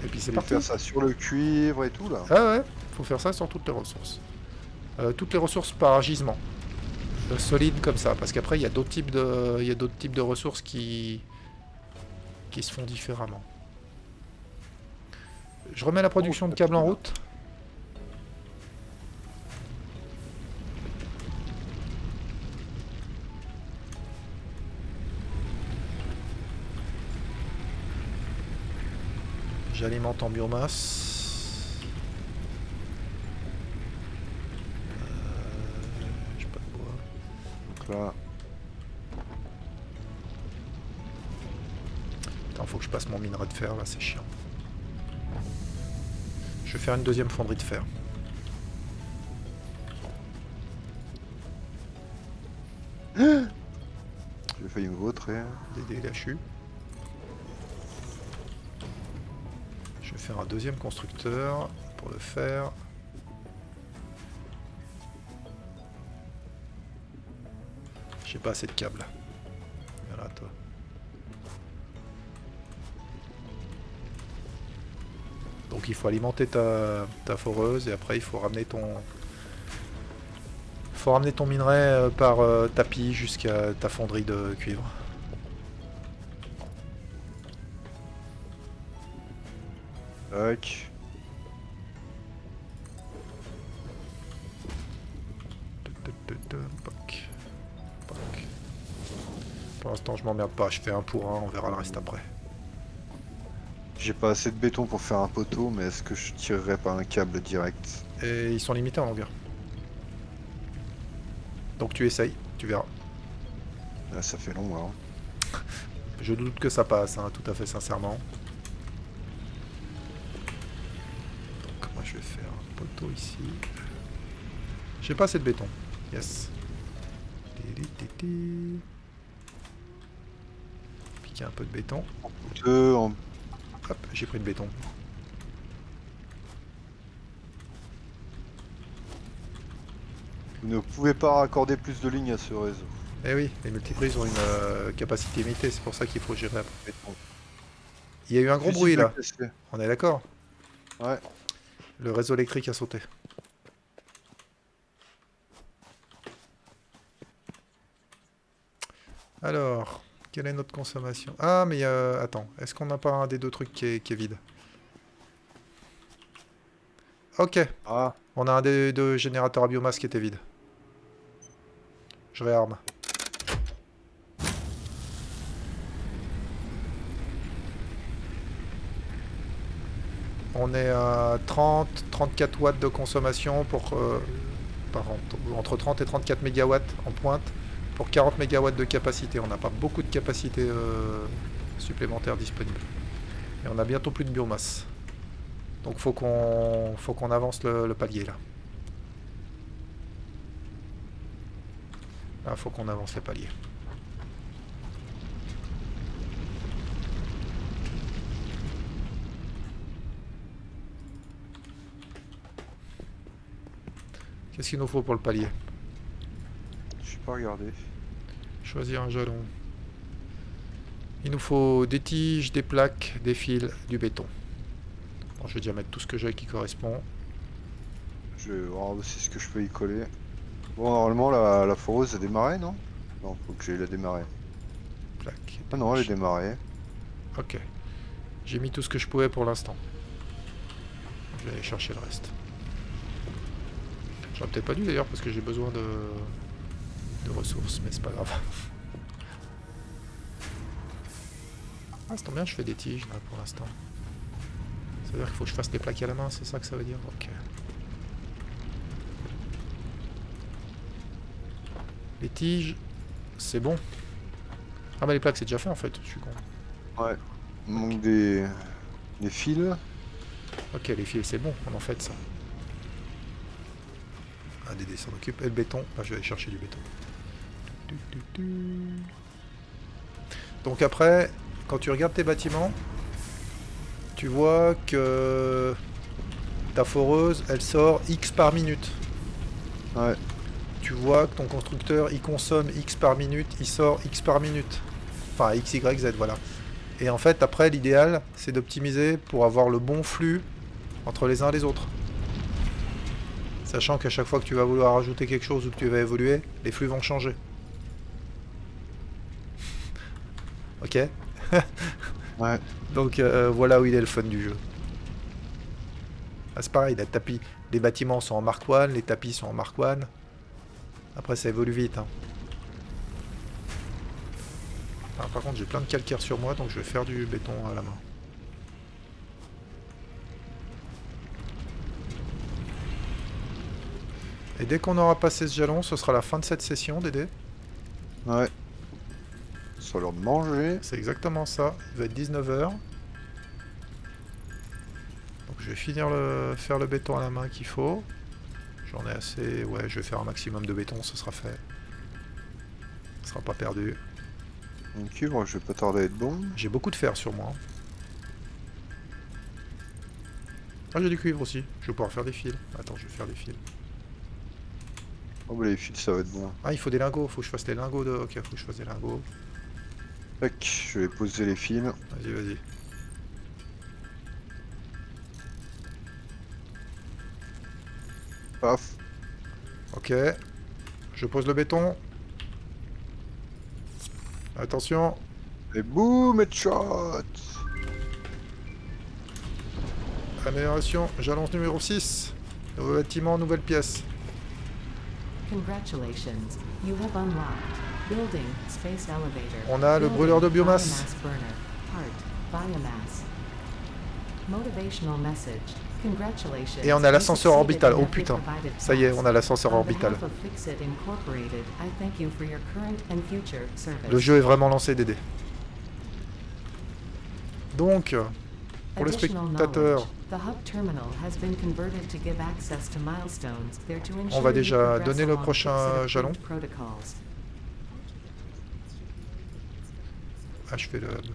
Et puis c'est Et parti. faire ça sur le cuivre et tout là. Ah ouais, faut faire ça sur toutes les ressources. Toutes les ressources par gisement. Solide comme ça, parce qu'après il y a d'autres types de ressources qui se font différemment. Je remets la production de câbles en route. J'alimente en biomasse. J'ai pas de bois. Donc là, Attends, faut que je passe mon minerai de fer là, c'est chiant. Je vais faire une deuxième fonderie de fer. j'ai failli me vautrer. Des DLHU. Je vais faire un deuxième constructeur pour le faire. J'ai pas assez de câbles. Voilà, toi. Donc il faut alimenter ta foreuse et après il faut ramener ton minerai par tapis jusqu'à ta fonderie de cuivre. Tac. Poc. Poc. Pour l'instant je m'emmerde pas, je fais un pour un, on verra le reste après. J'ai pas assez de béton pour faire un poteau, mais est-ce que je tirerais pas un câble direct? Et ils sont limités en longueur. Donc tu essayes, tu verras. Là, ça fait long, hein. Je doute que ça passe, hein, tout à fait sincèrement. Donc moi je vais faire un poteau ici. J'ai pas assez de béton. Yes. Piquer un peu de béton. Deux en... Hop, j'ai pris le béton. Vous ne pouvez pas raccorder plus de lignes à ce réseau. Eh oui, les multiprises ont une capacité limitée, c'est pour ça qu'il faut gérer après. Béton. Il y a eu un gros Fusible bruit là, cassé. on est d'accord? Ouais. Le réseau électrique a sauté. Alors, quelle est notre consommation? Ah, mais attends, est-ce qu'on n'a pas un des deux trucs qui est vide? Ok, Ah, on a un des deux générateurs à biomasse qui était vide. Je réarme. On est à 30-34 watts de consommation pour, entre 30 et 34 mégawatts en pointe pour 40 mégawatts de capacité. On n'a pas beaucoup de capacité supplémentaire disponible. Et on a bientôt plus de biomasse. Donc faut qu'on avance le palier là. Là, faut qu'on avance les paliers. Qu'est-ce qu'il nous faut pour le palier? je suis pas regardé. Choisir un jalon. Il nous faut des tiges, des plaques, des fils, du béton. Bon, je vais déjà mettre tout ce que j'ai qui correspond. Je vais voir aussi ce que je peux y coller. Bon, normalement, la foreuse a démarré, non? Non, faut que j'aille la démarrer. Plaque. Ah non, elle est démarrée. Ok. J'ai mis tout ce que je pouvais pour l'instant. Je vais aller chercher le reste. J'aurais peut-être pas dû d'ailleurs parce que j'ai besoin de ressources, mais c'est pas grave. Ah, c'est bien, je fais des tiges là pour l'instant. Ça veut dire qu'il faut que je fasse des plaques à la main, c'est ça que ça veut dire? Ok. Les tiges, c'est bon. Ah bah les plaques c'est déjà fait en fait, je suis con. Ouais. Il manque des fils. Ok, les fils c'est bon, on en fait ça. Un DD s'en occupe. Et le béton, ah, je vais aller chercher du béton. Donc après, quand tu regardes tes bâtiments, tu vois que ta foreuse, elle sort X par minute. Ouais. Tu vois que ton constructeur, il consomme X par minute, il sort X par minute. Enfin, X, Y, Z, voilà. Et en fait, après, l'idéal, c'est d'optimiser pour avoir le bon flux entre les uns et les autres. Sachant qu'à chaque fois que tu vas vouloir rajouter quelque chose ou que tu vas évoluer, les flux vont changer. Ok. Ouais. Donc voilà où il est le fun du jeu. Ah, c'est pareil, les bâtiments sont en Mark 1, les tapis sont en Mark 1. Après ça évolue vite. Hein. Ah, par contre j'ai plein de calcaire sur moi donc je vais faire du béton à la main. Et dès qu'on aura passé ce jalon, ce sera la fin de cette session, Dédé. Ouais. C'est l'heure de manger. C'est exactement ça. Il va être 19 h. Donc je vais finir faire le béton à la main qu'il faut. J'en ai assez. Ouais, je vais faire un maximum de béton, ce sera fait. Ce sera pas perdu. Une cuivre, je vais pas tarder à être bon. J'ai beaucoup de fer sur moi. Ah, j'ai du cuivre aussi. Je vais pouvoir faire des fils. Attends, je vais faire des fils. Oh bah les fils ça va être bon. Ah, il faut des lingots. Faut que je fasse des lingots de... Ok, faut que je fasse des lingots. Tac, je vais poser les fils. Vas-y, vas-y. Paf. Ok. Je pose le béton. Attention. Et boum, headshot. Amélioration. Jalon numéro 6. Nouveau bâtiment, nouvelle pièce. Congratulations. You have unlocked building space elevator. On a le Building brûleur de biomasse. Biomass burner. Part biomass. Motivational message. Congratulations. Et on a l'ascenseur You orbital. succeeded in Oh every putain. provided Ça y est, task. on a l'ascenseur On orbital. behalf of Fixit Incorporated, I thank you for your current and future service. Le jeu est vraiment lancé, Dédé. Donc, pour les Additional spectateurs, knowledge. The hub terminal has been converted to give access to milestones there to ensure va you déjà progress donner le along prochain Fixit-approved jalon. protocols. achever le hub.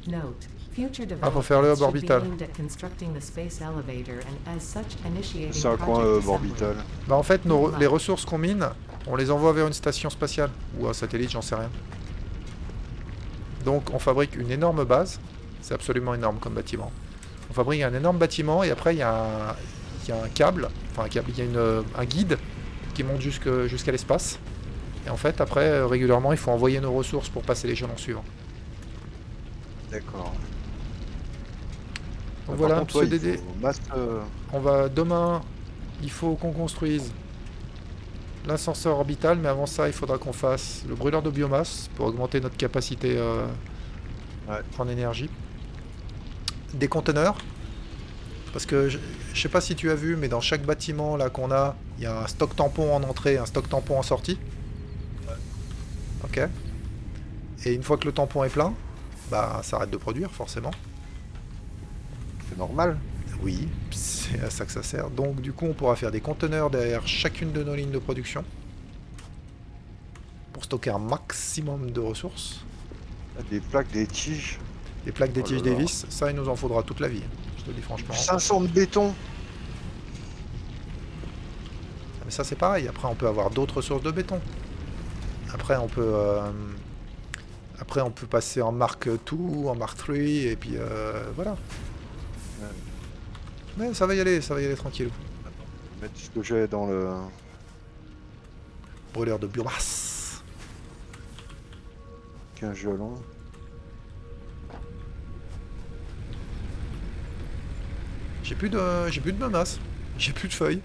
Note. Future faut faire le hub developments should be orbital. aimed at constructing the space elevator and as such initiating C'est un coin project orbital. assembly. Bah en fait, les ressources qu'on mine, On les envoie vers une station spatiale. Ou un satellite, j'en sais rien. Donc on fabrique une énorme base. C'est absolument énorme comme bâtiment. On fabrique un énorme bâtiment et après il y a un câble. Enfin un câble, il y a un guide qui monte jusqu'à l'espace. Et en fait après régulièrement il faut envoyer nos ressources pour passer les jalons suivants. D'accord. Donc Par voilà, contre, monsieur ouais, Dédé. On va demain, il faut qu'on construise l'ascenseur orbital, mais avant ça, il faudra qu'on fasse le brûleur de biomasse pour augmenter notre capacité en énergie. Des conteneurs, parce que je sais pas si tu as vu, mais dans chaque bâtiment là qu'on a, il y a un stock tampon en entrée, un stock tampon en sortie. Ok. Et une fois que le tampon est plein, bah ça arrête de produire forcément. C'est normal. Oui, c'est à ça que ça sert. Donc du coup, on pourra faire des conteneurs derrière chacune de nos lignes de production pour stocker un maximum de ressources. Des plaques, des tiges. Des plaques, des Oh tiges, là là. des vis, ça il nous en faudra toute la vie. Je te le dis franchement. 500 de béton. Mais ça c'est pareil, après on peut avoir d'autres sources de béton. Après on peut passer en Mark II, en Mark III, et puis voilà. Ouais. Mais ça va y aller tranquille. Mettre ce que j'ai dans le... Brûleur de biomasse. 15 jalons. J'ai plus de biomasse. J'ai plus de feuilles.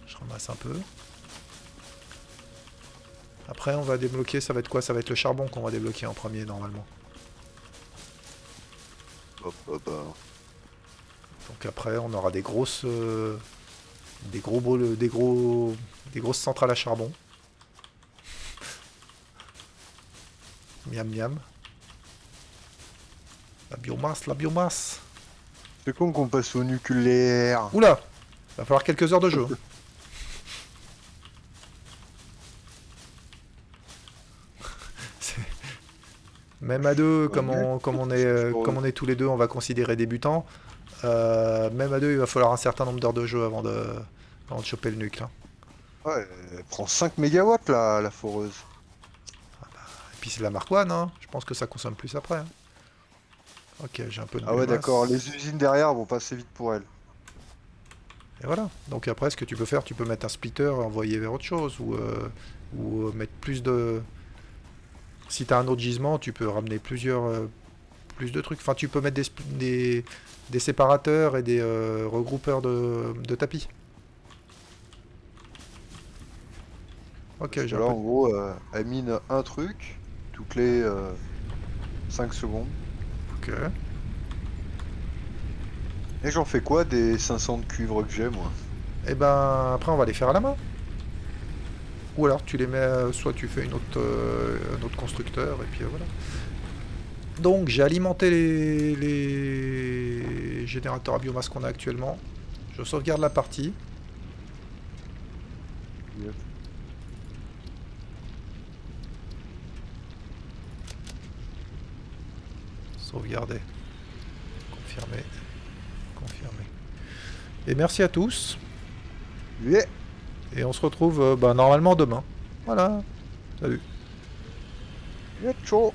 Je ramasse un peu. Après on va débloquer, ça va être quoi? Ça va être le charbon qu'on va débloquer en premier normalement. Hop, hop, hop. Donc après on aura des grosses des grosses centrales à charbon. Miam miam. La biomasse, la biomasse. C'est con qu'on passe au nucléaire. Oula, va falloir quelques heures de jeu. C'est- Même à deux, comme on est tous les deux, on va considérer débutants. Même à deux, il va falloir un certain nombre d'heures de jeu avant de choper le nuque là. Ouais, elle prend 5 mégawatts la foreuse. Et puis c'est la Mark I, hein. Je pense que ça consomme plus après. Hein. Ok, j'ai un peu de Ah ouais, biomasse. d'accord, les usines derrière vont passer vite pour elle. Et voilà. Donc après, ce que tu peux faire, tu peux mettre un splitter et envoyer vers autre chose. Ou mettre plus de... Si tu as un autre gisement, tu peux ramener plus de trucs. Enfin, tu peux mettre des séparateurs et des regroupeurs de tapis. Ok, Parce j'ai que un là, peu... en gros, elle mine un truc toutes les 5 secondes. Ok. Et j'en fais quoi des 500 de cuivre que j'ai, moi? Et ben, après, on va les faire à la main. Ou alors, tu les mets... soit tu fais un autre constructeur, et puis voilà. Donc, j'ai alimenté les générateurs à biomasse qu'on a actuellement. Je sauvegarde la partie. Yep. Sauvegarder. Confirmer. Confirmer. Et merci à tous. Yeah. Et on se retrouve normalement demain. Voilà. Salut. Yeah, chaud.